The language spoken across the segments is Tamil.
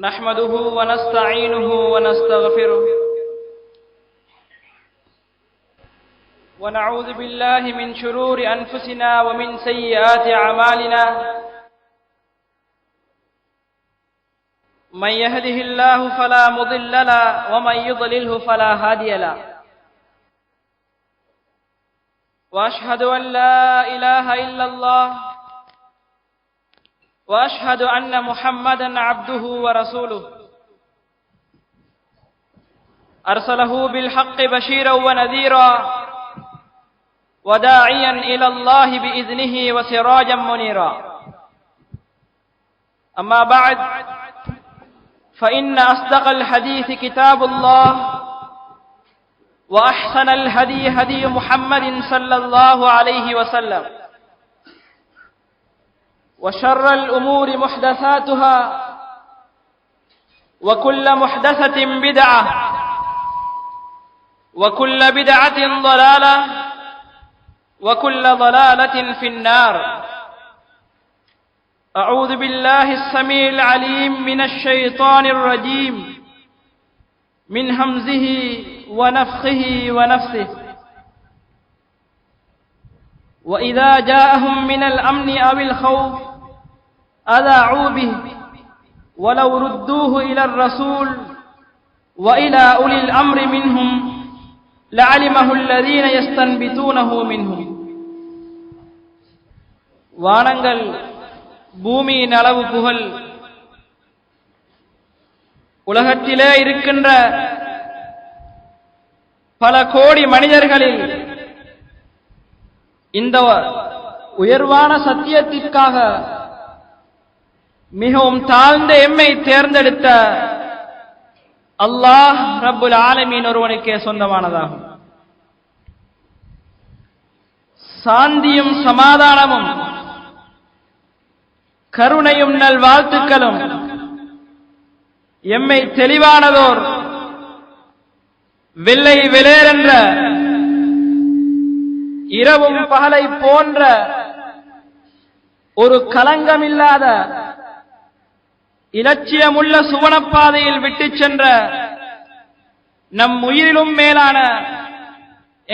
نحمده ونستعينه ونستغفره ونعوذ بالله من شرور أنفسنا ومن سيئات أعمالنا من يهده الله فلا مضل له ومن يضلله فلا هادي له وأشهد أن لا إله إلا الله وأشهد أن محمدا عبده ورسوله أرسله بالحق بشيرا ونذيرا وداعيا إلى الله بإذنه وسراجا منيرا أما بعد فإن أصدق الحديث كتاب الله وأحسن الهدي هدي محمد صلى الله عليه وسلم وشر الأمور محدثاتها وكل محدثة بدعة وكل بدعة ضلالة وكل ضلالة في النار. أعوذ بالله السميع العليم من الشيطان الرجيم من همزه ونفخه ونفثه. وإذا جاءهم من الأمن أو الخوف أذاعوا به ولو ردوه إلى الرسول وإلى أولي الأمر منهم لعلمه الذين يستنبطونه منهم. வானங்கள் பூமியின் அளவு புகழ் உலகத்திலே இருக்கின்ற பல கோடி மனிதர்களில் இந்த உயர்வான சத்தியத்திற்காக மிகவும் தாழ்ந்த எம்மை தேர்ந்தெடுத்த அல்லாஹ் ரப்புல் ஆலமீன் ஒருவனுக்கே சொந்தமானதாகும். சாந்தியும் சமாதானமும் கருணையும் நல்வாழ்த்துக்களும் எம்மை தெளிவானதோர் வெள்ளை வெளியேற இரவும் பகலை போன்ற ஒரு கலங்கமில்லாத இலட்சியமுள்ள சுவனப்பாதையில் விட்டுச் சென்ற நம் உயிரிலும் மேலான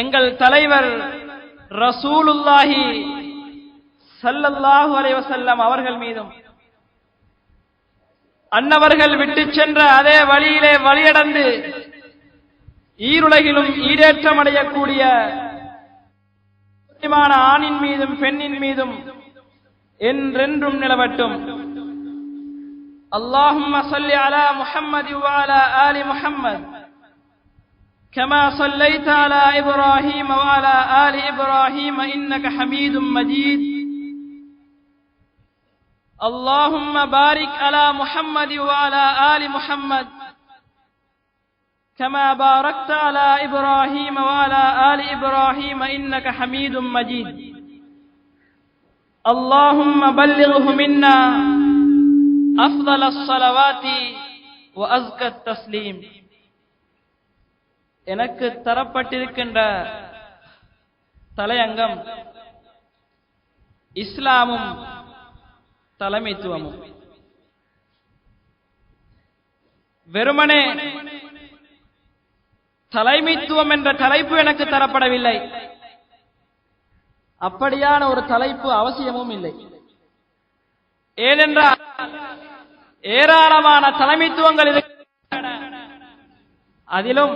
எங்கள் தலைவர் ரசூலுல்லாஹி ஸல்லல்லாஹு அலைஹி வஸல்லம் அவர்கள் மீதும் அன்னவர்கள் விட்டுச் சென்ற அதே வழியிலே வழியடந்து ஈருலகிலும் ஈடேற்றம் அடையக்கூடிய ஆணின் மீதும் பெண்ணின் மீதும் என்றென்றும் நிலவட்டும். اللهم صل على محمد وعلى آل محمد كما صليت على إبراهيم وعلى آل إبراهيم إنك حميد مجيد. اللهم بارك على محمد وعلى آل محمد كما باركت على إبراهيم وعلى آل إبراهيم إنك حميد مجيد. اللهم بلغه منا أفضل الصلوات وأزكى التسليم. எனக்கு தரப்பட்டிருக்கின்ற தலையங்கம் இஸ்லாமும் தலைமைத்துவமும். வெறுமனே தலைமைத்துவம் என்ற தலைப்பு எனக்கு தரப்படவில்லை. அப்படியான ஒரு தலைப்பு அவசியமும் இல்லை. ஏனென்றால் ஏராளமான தலைமைத்துவங்கள் இருக்கின்றன. அதிலும்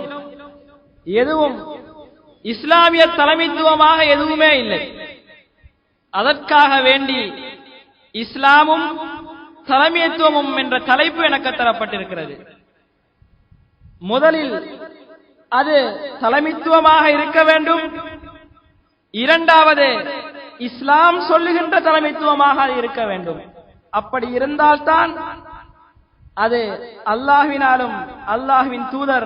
எதுவும் இஸ்லாமிய தலைமைத்துவமாக எதுவுமே இல்லை. அதற்காக வேண்டி இஸ்லாமும் தலைமைத்துவமும் என்ற தலைப்பு எனக்கு தரப்பட்டிருக்கிறது. முதலில் அது தலைமைத்துவமாக இருக்க வேண்டும். இரண்டாவது இஸ்லாம் சொல்லுகின்ற தலைமைத்துவமாக இருக்க வேண்டும். அப்படி இருந்தால்தான் அது அல்லாஹ்வினாலும் அல்லாஹ்வின் தூதர்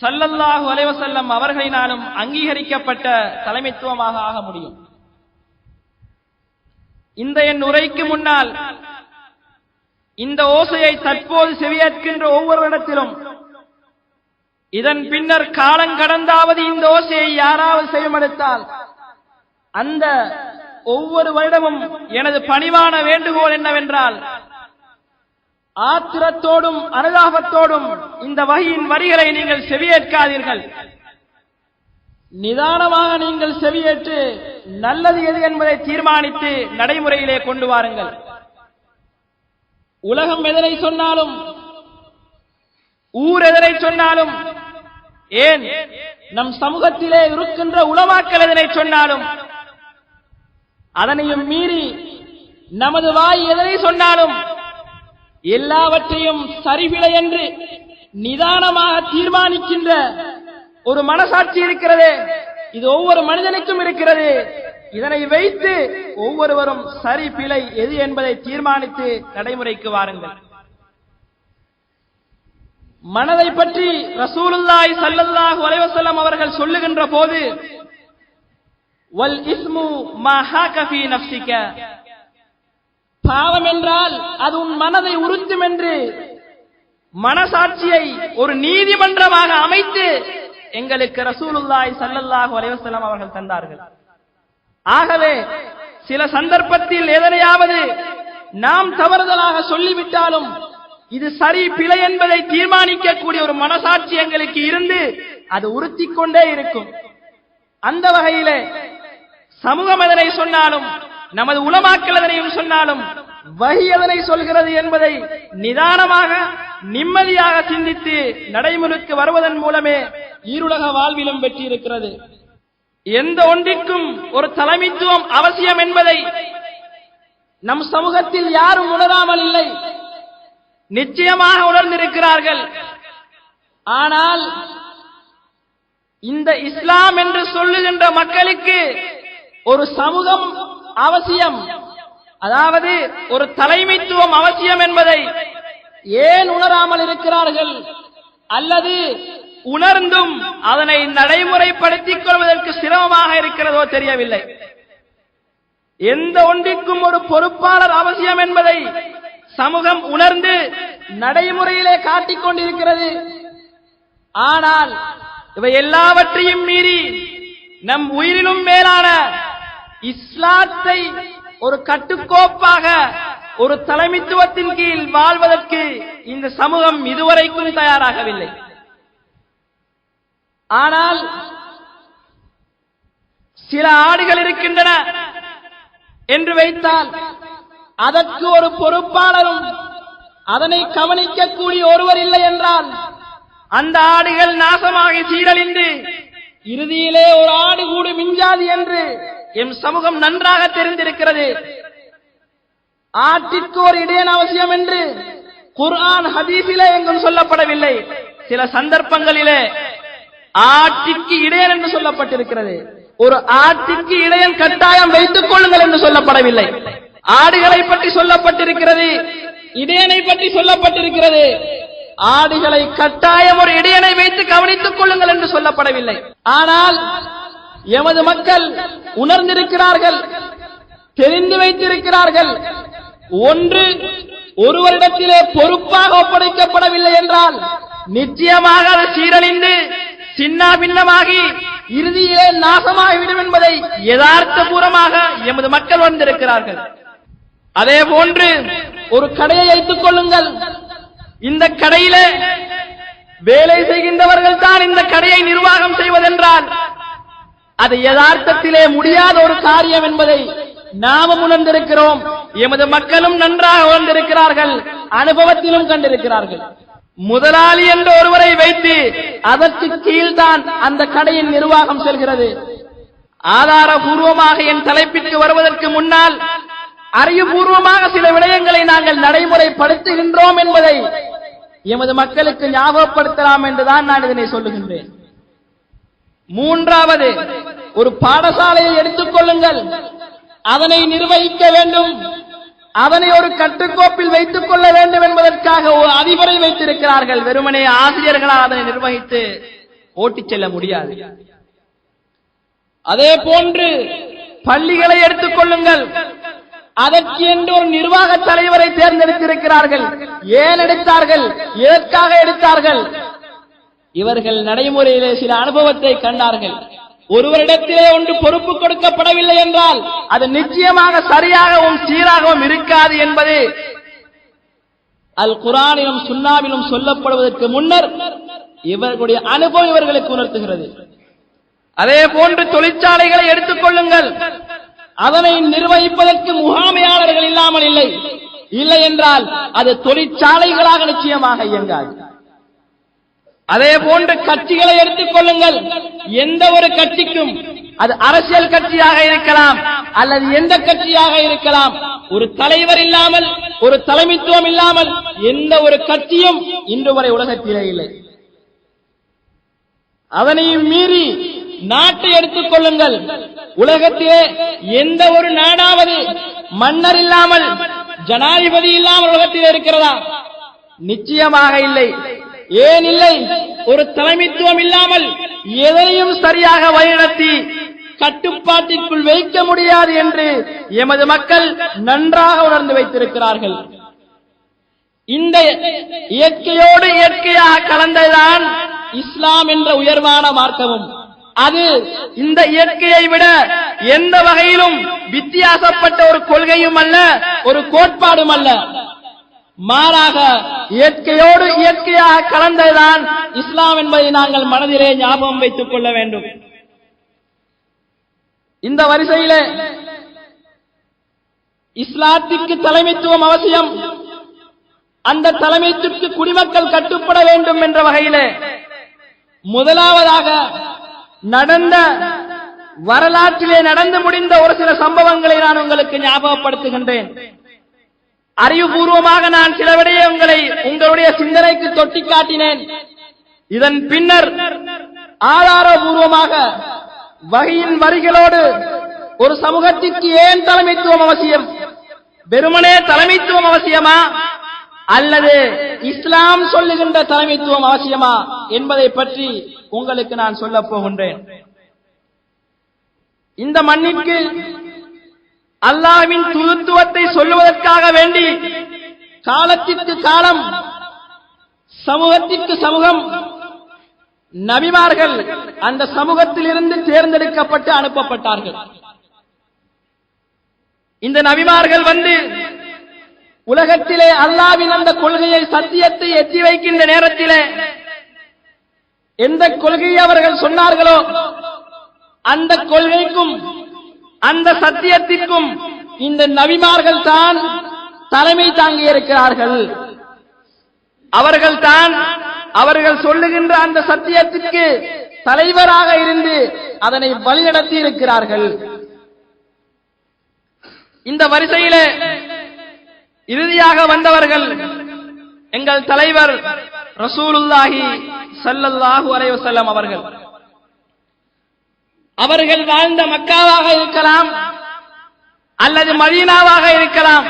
ஸல்லல்லாஹு அலைஹி வஸல்லம் அவர்களினாலும் அங்கீகரிக்கப்பட்ட தலைமைத்துவமாக ஆக முடியும். இந்த என் உரைக்கு முன்னால் இந்த ஓசையை தற்போது செவியேற்கின்ற ஒவ்வொருவரிடத்திலும் இதன் பின்னர் காலங்கடந்தாவது இந்த ஓசையை யாராவது செய்யமெடுத்தால் அந்த ஒவ்வொரு வருடமும் எனது பணிவான வேண்டுகோள் என்னவென்றால் ஆத்திரத்தோடும் அனுதாபத்தோடும் இந்த வஹீயின் வரிகளை நீங்கள் செவியேற்காதீர்கள். நிதானமாக நீங்கள் செவியேற்று நல்லது எது என்பதை தீர்மானித்து நடைமுறையிலே கொண்டு வாருங்கள். உலகம் எதனை சொன்னாலும், ஊர் எதனை சொன்னாலும், ஏன் நம் சமூகத்திலே இருக்கின்ற உலமாக்கள் எதனை சொன்னாலும், அதனையும் மீறி நமது வாய் எதனை சொன்னாலும் எல்லாவற்றையும் சரிவில்லை என்று நிதானமாக தீர்மானிக்கின்ற ஒரு மனசாட்சி இருக்கிறது. இது ஒவ்வொரு மனிதனுக்கும் இருக்கிறது. இதனை வைத்து ஒவ்வொருவரும் சரி பிழை எது என்பதை தீர்மானித்து நடைமுறைக்கு வாருங்கள். மனதை பற்றி ரசூலுல்லாஹி ஸல்லல்லாஹு அலைஹி வஸல்லம் அவர்கள் சொல்லுகின்ற போது, வல் இஸ்மு மா ஹாக ஃபீ நஃப்ஸிக, பாவம் என்றால் அது உன் மனதை உறுத்தும் என்று மனசாட்சியை ஒரு நீதிமன்றமாக அமைத்து எங்களுக்கு ரசூலுல்லாஹி ஸல்லல்லாஹு அலைஹி வஸல்லம் அவர்கள் தந்தார்கள். ஆகவே சில சந்தர்ப்பத்தில் எதனையாவது நாம் தவறுதலாக சொல்லிவிட்டாலும் இது சரி பிழை என்பதை தீர்மானிக்கக்கூடிய ஒரு மனசாட்சி எங்களுக்கு இருந்து அது உறுத்திக் கொண்டே இருக்கும். அந்த வகையிலே சமூகம் எதனை சொன்னாலும், நமது உலமாக்கள் எதனையும் சொன்னாலும், வஹி எதனை சொல்கிறது என்பதை நிதானமாக நிம்மதியாக சிந்தித்து நடைமுறைக்கு வருவதன் மூலமே ஈருலக வாழ்விலும் வெற்றி இருக்கிறது. எந்த ஒன்றிற்கும் ஒரு தலைமைத்துவம் அவசியம் என்பதை நம் சமூகத்தில் யாரும் உணராமல் இல்லை, நிச்சயமாக உணர்ந்திருக்கிறார்கள். ஆனால் இந்த இஸ்லாம் என்று சொல்லுகின்ற மக்களுக்கு ஒரு சமூகம் அவசியம், அதாவது ஒரு தலைமைத்துவம் அவசியம் என்பதை ஏன் உணராமல் இருக்கிறார்கள்? அல்லது உணர்ந்தும் அதனை நடைமுறைப்படுத்திக் கொள்வதற்கு சிரமமாக இருக்கிறதோ தெரியவில்லை. எந்த ஒன்றிற்கும் ஒரு பொறுப்பாளர் அவசியம் என்பதை சமூகம் உணர்ந்து நடைமுறையிலே காட்டிக் கொண்டிருக்கிறது. ஆனால் இவை எல்லாவற்றையும் மீறி நம் உயிரிலும் மேலான இஸ்லாத்தை ஒரு கட்டுக்கோப்பாக ஒரு தலைமைத்துவத்தின் கீழ் வாழ்வதற்கு இந்த சமூகம் இதுவரைக்கும் தயாராகவில்லை. ஆனால் சில ஆடுகள் இருக்கின்றன என்று வைத்தால் அதற்கு ஒரு பொறுப்பாளரும் அதனை கவனிக்கக்கூடிய ஒருவர் இல்லை என்றால் அந்த ஆடுகள் நாசமாகி சீரழிந்து இறுதியிலே ஒரு ஆடு கூடு மிஞ்சாது என்று எம் சமூகம் நன்றாக தெரிந்திருக்கிறது. ஆட்டிற்கு ஒரு இடையன் அவசியம் என்று குர்ஆன் ஹதீஸிலே எங்கும் சொல்லப்படவில்லை. சில சந்தர்ப்பங்களிலே ஆட்டிற்கு இடையன் என்று சொல்லப்பட்டிருக்கிறது. ஒரு ஆட்டிற்கு இடையன் கட்டாயம் வைத்துக் கொள்ளுங்கள் என்று சொல்லப்படவில்லை. ஆடுகளை பற்றி சொல்லப்பட்டிருக்கிறது, இடையனை பற்றி சொல்லப்பட்டிருக்கிறது. ஆடுகளை கட்டாயம் ஒரு இடையனை வைத்து கவனித்துக் கொள்ளுங்கள் என்று சொல்லப்படவில்லை. ஆனால் எமது மக்கள் உணர்ந்திருக்கிறார்கள், தெரிந்து வைத்திருக்கிறார்கள். ஒன்று ஒருவரிடத்திலே பொறுப்பாக ஒப்படைக்கப்படவில்லை என்றால் நிச்சயமாக அது சீரழிந்து சின்ன பின்னமாகி இறுதியிலே நாசமாகிவிடும் என்பதை யதார்த்தபூர்வமாக எமது மக்கள் உணர்ந்திருக்கிறார்கள். அதே போன்று ஒரு கடையை வைத்துக் கொள்ளுங்கள். இந்த கடையிலே வேலை செய்கின்றவர்கள் தான் இந்த கடையை நிர்வாகம் செய்வதென்றால் அது யதார்த்தத்திலே முடியாத ஒரு காரியம் என்பதை நாமும் உணர்ந்திருக்கிறோம். எமது மக்களும் நன்றாக உணர்ந்திருக்கிறார்கள், அனுபவத்திலும் கண்டிருக்கிறார்கள். முதலாளி என்ற ஒருவரை வைத்து அதற்கு கீழ்தான் அந்த கடையின் நிர்வாகம் செல்கிறது. ஆதாரபூர்வமாக என் தலைப்பிற்கு வருவதற்கு முன்னால் அறிவுபூர்வமாக சில விடயங்களை நாங்கள் நடைமுறைப்படுத்துகின்றோம் என்பதை எமது மக்களுக்கு ஞாபகப்படுத்தலாம் என்றுதான் நான் இதனை சொல்லுகின்றேன். மூன்றாவது, ஒரு பாடசாலையை எடுத்துக் கொள்ளுங்கள். அதனை நிர்வகிக்க வேண்டும், அதனை ஒரு கட்டுக்கோப்பில் வைத்துக் கொள்ள வேண்டும் என்பதற்காக ஒரு அதிபரை வைத்திருக்கிறார்கள். வெறுமனே ஆசிரியர்களால் அதனை நிர்வகித்து ஓட்டிச் செல்ல முடியாது. அதே போன்று பள்ளிகளை எடுத்துக் கொள்ளுங்கள். அதற்கு என்று ஒரு நிர்வாக தலைவரை தேர்ந்தெடுத்திருக்கிறார்கள். ஏன் எடுத்தார்கள்? எதற்காக எடுத்தார்கள்? இவர்கள் நடைமுறையிலே சில அனுபவத்தை கண்டார்கள். ஒருவரிடத்திலே ஒன்று பொறுப்பு கொடுக்கப்படவில்லை என்றால் அது நிச்சயமாக சரியாகவும் சீராகவும் இருக்காது என்பது அல் குர்ஆனிலும் சுன்னாவிலும் சொல்லப்படுவதற்கு முன்னர் இவர்களுடைய அனுபவம் இவர்களுக்கு உணர்த்துகிறது. அதே போன்று தொழிற்சாலைகளை எடுத்துக் கொள்ளுங்கள். அதனை நிர்வகிப்பதற்கு முகாமையாளர்கள் இல்லாமல் இல்லை. இல்லை என்றால் அது தொழிற்சாலைகளாக நிச்சயமாக இயங்காது. அதே போன்று கட்சிகளை எடுத்துக் கொள்ளுங்கள். எந்த ஒரு கட்சிக்கும், அது அரசியல் கட்சியாக இருக்கலாம் அல்லது எந்த கட்சியாக இருக்கலாம், ஒரு தலைவர் இல்லாமல், ஒரு தலைமைத்துவம் இல்லாமல் எந்த ஒரு கட்சியும் இன்று வரை உலகத்திலே இல்லை. அதனையும் மீறி நாட்டை எடுத்துக் கொள்ளுங்கள். உலகத்திலே எந்த ஒரு நாடாவது மன்னர் இல்லாமல், ஜனாதிபதி இல்லாமல் உலகத்திலே இருக்கிறதா? நிச்சயமாக இல்லை. ஏன் இல்லை? ஒரு தலைமைத்துவம் இல்லாமல் எதையும் சரியாக வழிநடத்தி கட்டுப்பாட்டிற்குள் வைக்க முடியாது என்று எமது மக்கள் நன்றாக உணர்ந்து வைத்திருக்கிறார்கள். இந்த இயற்கையோடு இயற்கையாக கலந்ததுதான் இஸ்லாம் என்ற உயர்வான மார்க்கமும். அது இந்த இயற்கையை விட எந்த வகையிலும் வித்தியாசப்பட்ட ஒரு கொள்கையும் அல்ல, ஒரு கோட்பாடும் அல்ல. மாறாக இயற்கையோடு இயற்கையாக கலந்ததுதான் இஸ்லாம் என்பதை நாங்கள் மனதிலே ஞாபகம் வைத்துக் கொள்ள வேண்டும். இந்த வரிசையிலே இஸ்லாத்திற்கு தலைமைத்துவம் அவசியம். அந்த தலைமைத்துவத்திற்கு குடிமக்கள் கட்டுப்பட வேண்டும் என்ற வகையிலே முதலாவதாக நடந்த வரலாற்றிலே நடந்து முடிந்த ஒரு சில சம்பவங்களை நான் உங்களுக்கு ஞாபகப்படுத்துகின்றேன். அறிவுபூர்வமாக நான் சில விடயங்களை உங்களுடைய சிந்தனைக்கு தொட்டி காட்டினேன். இதன் பின்னர் ஆதாரபூர்வமாக வகையின் வரிகளோடு ஒரு சமூகத்திற்கு ஏன் தலைமைத்துவம் அவசியம், வெறுமனே தலைமைத்துவம் அவசியமா அல்லது இஸ்லாம் சொல்லுகின்ற தலைமைத்துவம் அவசியமா என்பதை பற்றி உங்களுக்கு நான் சொல்ல போகின்றேன். இந்த மண்ணிற்கு அல்லாஹ்வின் தூதுத்துவத்தை சொல்லுவதற்காக வேண்டி காலத்திற்கு காலம், சமூகத்திற்கு சமூகம், நபிமார்கள் அந்த சமூகத்திலிருந்து தேர்ந்தெடுக்கப்பட்டு அனுப்பப்பட்டார்கள். இந்த நபிமார்கள் வந்து உலகத்திலே அல்லாஹ்வின் அந்த கொள்கையை, சத்தியத்தை எத்தி வைக்கின்ற நேரத்திலே எந்த கொள்கையை அவர்கள் சொன்னார்களோ அந்த கொள்கைக்கும் அந்த சத்தியத்திற்கும் இந்த நபிமார்கள் தான் தலைமை தாங்கி இருக்கிறார்கள். அவர்கள் தான் அவர்கள் சொல்லுகின்ற அந்த சத்தியத்திற்கு தலைவராக இருந்து அதனை வழிநடத்தி இருக்கிறார்கள். இந்த வரிசையிலே இறுதியாக வந்தவர்கள் எங்கள் தலைவர் ரசூலுல்லாஹி ஸல்லல்லாஹு அலைஹி வஸல்லம் அவர்கள். அவர்கள் வாழ்ந்த மக்காவாக இருக்கலாம் அல்லது மதீனாவாக இருக்கலாம்.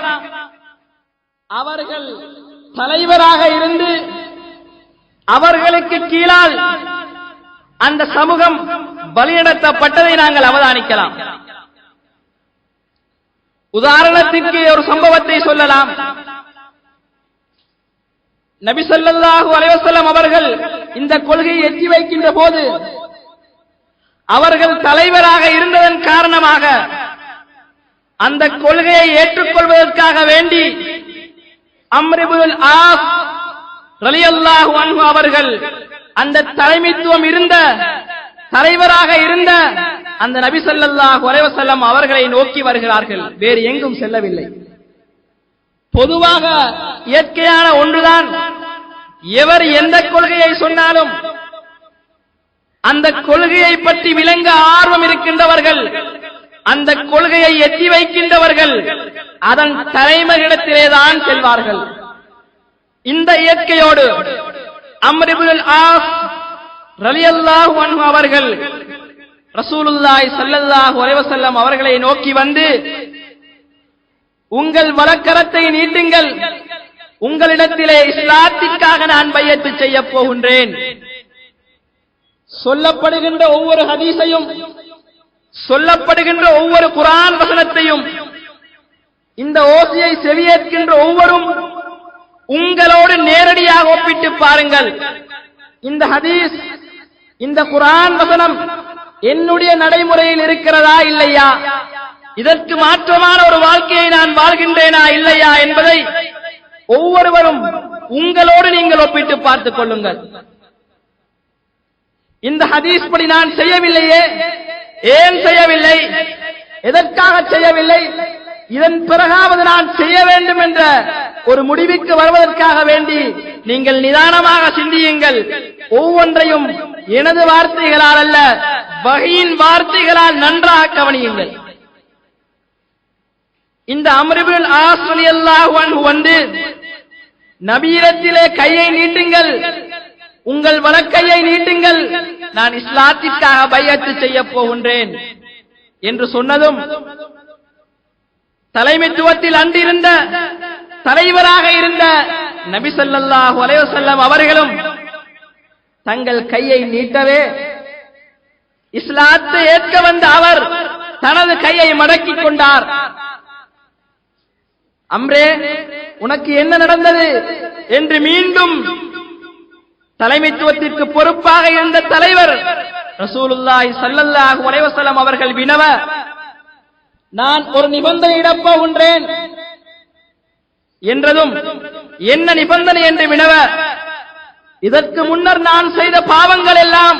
அவர்கள் தலைவராக இருந்து அவர்களுக்கு கீழால் அந்த சமூகம் வழிநடத்தப்பட்டதை நாங்கள் அவதானிக்கலாம். உதாரணத்திற்கு ஒரு சம்பவத்தை சொல்லலாம். நபி ஸல்லல்லாஹு அலைஹி வஸல்லம் அவர்கள் இந்த கொள்கையை எத்தி வைக்கின்ற போது அவர்கள் தலைவராக இருந்ததன் காரணமாக அந்த கொள்கையை ஏற்றுக்கொள்வதற்காக வேண்டி அம்ர் இப்னுல் ஆஸ் ரலியல்லாஹு அன்ஹு அவர்கள் அந்த தலைமைத்துவம் இருந்த, தலைவராக இருந்த அந்த நபி ஸல்லல்லாஹு அலைஹி வஸல்லம் அவர்களை நோக்கி வருகிறார்கள். வேறு எங்கும் செல்லவில்லை. பொதுவாக இயற்கையான ஒன்றுதான், எவர் எந்த கொள்கையை சொன்னாலும் அந்த கொள்கையை பற்றி விளங்க ஆர்வம் இருக்கின்றவர்கள், அந்த கொள்கையை எத்தி வைக்கின்றவர்கள் அதன் தலைமையிடத்திலேதான் செல்வார்கள். இந்த இயற்கையோடு அம்ர் இப்னுல் ஆஸ் ரலியல்லாஹு அன்ஹு அவர்கள் ரசூலுல்லாஹி ஸல்லல்லாஹு அலைஹி வஸல்லம் அவர்களை நோக்கி வந்து, உங்கள் வலக்கரத்தை நீட்டுங்கள், உங்களிடத்திலே இஸ்லாத்திற்காக நான் பையத்து செய்ய போகின்றேன். சொல்லப்படுகின்ற ஒவ்வொரு ஹதீஸையும், சொல்லப்படுகின்ற ஒவ்வொரு குர்ஆன் வசனத்தையும், இந்த ஓசையை செவியேற்கின்ற ஒவ்வொரும் உங்களோடு நேரடியாக ஒப்பிட்டு பாருங்கள். இந்த ஹதீஸ், இந்த குர்ஆன் வசனம் என்னுடைய நடைமுறையில் இருக்கிறதா இல்லையா, இதற்கு மாற்றமான ஒரு வாழ்க்கையை நான் வாழ்கின்றேனா இல்லையா என்பதை ஒவ்வொருவரும் உங்களோடு நீங்கள் ஒப்பிட்டு பார்த்துக் கொள்ளுங்கள். இந்த ஹதீஸ் படி நான் செய்யவில்லையே, ஏன் செய்யவில்லை, எதற்காக செய்யவில்லை, இதன் பிறகாவது நான் செய்ய வேண்டும் என்ற ஒரு முடிவுக்கு வருவதற்காக வேண்டி நீங்கள் நிதானமாக சிந்தியுங்கள். ஒவ்வொன்றையும் எனது வார்த்தைகளால் அல்ல, வஹீயின் வார்த்தைகளால் நன்றாக கவனியுங்கள். இந்த அம்ர் இப்னு ஆஸ் ரலியல்லாஹு அன்ஹு வந்து நபியிடத்திலே கையை நீட்டுங்கள், உங்கள் வலக்கையை நீட்டுங்கள், நான் இஸ்லாத்திற்காக பைஅத் செய்ய போகின்றேன் என்று சொன்னதும் தலைமைத்துவத்தில் அன்றிருந்த தலைவராக இருந்த நபி ஸல்லல்லாஹு அலைஹி வஸல்லம் அவர்களும் தங்கள் கையை நீட்டவே இஸ்லாத்தை ஏற்க வந்த அவர் தனது கையை மடக்கிக் கொண்டார். அம்ரே, உனக்கு என்ன நடந்தது என்று மீண்டும் தலைமைத்துவத்திற்கு பொறுப்பாக இருந்த தலைவர் ரசூலுல்லாஹி ஸல்லல்லாஹு அலைஹி வஸல்லம் அவர்கள் வினவ, நான் ஒரு நிபந்தனையிடப் போகின்றேன் என்றதும் என்ன நிபந்தனை என்று வினவ, இதற்கு முன்னர் நான் செய்த பாவங்கள் எல்லாம்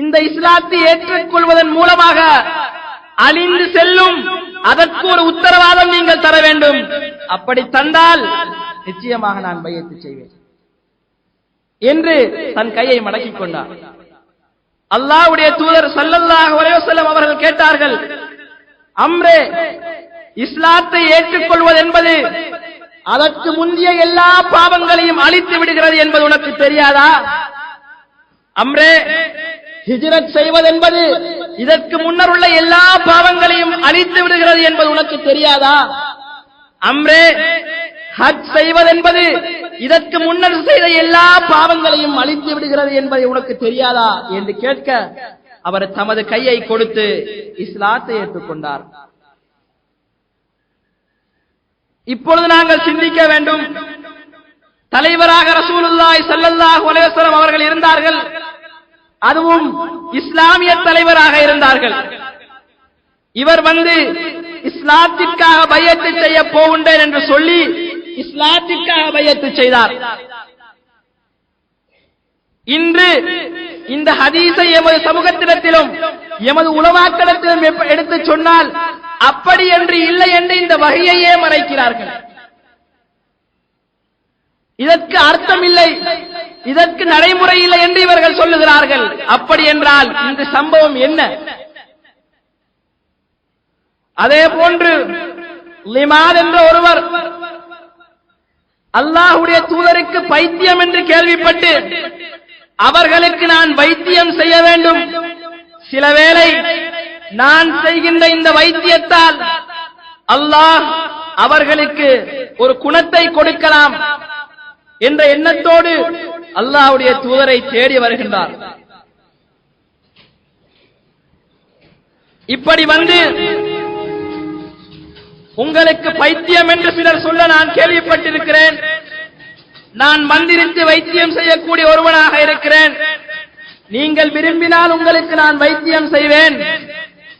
இந்த இஸ்லாத்தை ஏற்றுக்கொள்வதன் மூலமாக அழிந்து செல்லும், அதற்கு ஒரு உத்தரவாதம் நீங்கள் தர வேண்டும், அப்படி தந்தால் நிச்சயமாக நான் பைஅத் செய்வேன் என்று தன் கையை மடக்கிக் கொண்டார். அல்லாஹ்வுடைய தூதர் ஸல்லல்லாஹு அலைஹி வஸல்லம் அவர்கள் கேட்டார்கள், அம்ரே, இஸ்லாத்தை ஏற்றுக்கொள்வது என்பது அதற்கு முந்தைய எல்லா பாவங்களையும் அழித்து விடுகிறது என்பது உனக்கு தெரியாதா? அம்ரே, ஹிஜ்ரத் செய்வது என்பது இதற்கு முன்னர் உள்ள எல்லா பாவங்களையும் அழித்து விடுகிறது என்பது உனக்கு தெரியாதா? அம்ரே, ஹஜ் செய்வது என்பது இதற்கு முன்னர் செய்த எல்லா பாவங்களையும் அழித்து விடுகிறது என்பதை உனக்கு தெரியாதா என்று கேட்க அவர் தமது கையை கொடுத்து இஸ்லாத்தை ஏற்றுக்கொண்டார். இப்பொழுது நாங்கள் சிந்திக்க வேண்டும். தலைவராக ரசூலுல்லாஹி ஸல்லல்லாஹு அலைஹி வஸல்லம் அவர்கள் இருந்தார்கள், அதுவும் இஸ்லாமிய தலைவராக இருந்தார்கள். இவர் வந்து இஸ்லாத்திற்காக பைஅத் செய்ய போகின்றேன் என்று சொல்லி இஸ்லாத்திற்காக பைஅத் செய்தார். இன்று இந்த ஹதீஸை எமது சமூகத்திடத்திலும் எமது உலமாக்களிடத்திலும் எடுத்து சொன்னால் அப்படி என்று இல்லை என்று இந்த வஹீயையே மறைக்கிறார்கள். இதற்கு அர்த்தம் இல்லை, இதற்கு நடைமுறை இல்லை என்று இவர்கள் சொல்லுகிறார்கள். அப்படி என்றால் இந்த சம்பவம் என்ன? அதே போன்று லிமாத் என்ற ஒருவர் அல்லாஹ்வுடைய தூதருக்கு பைத்தியம் என்று கேள்விப்பட்டு அவர்களுக்கு நான் வைத்தியம் செய்ய வேண்டும், சில வேளை நான் செய்கின்ற இந்த வைத்தியத்தால் அல்லாஹ் அவர்களுக்கு ஒரு குணத்தை கொடுக்கலாம் என்ற எண்ணத்தோடு அல்லாஹ்வுடைய தூதரை தேடி வருகின்றார். இப்படி வந்து உங்களுக்கு பைத்தியம் என்று சிலர் சொல்ல நான் கேள்விப்பட்டிருக்கிறேன். நான் மந்திரித்து வைத்தியம் செய்யக்கூடிய ஒருவனாக இருக்கிறேன், நீங்கள் விரும்பினால் உங்களுக்கு நான் வைத்தியம் செய்வேன்,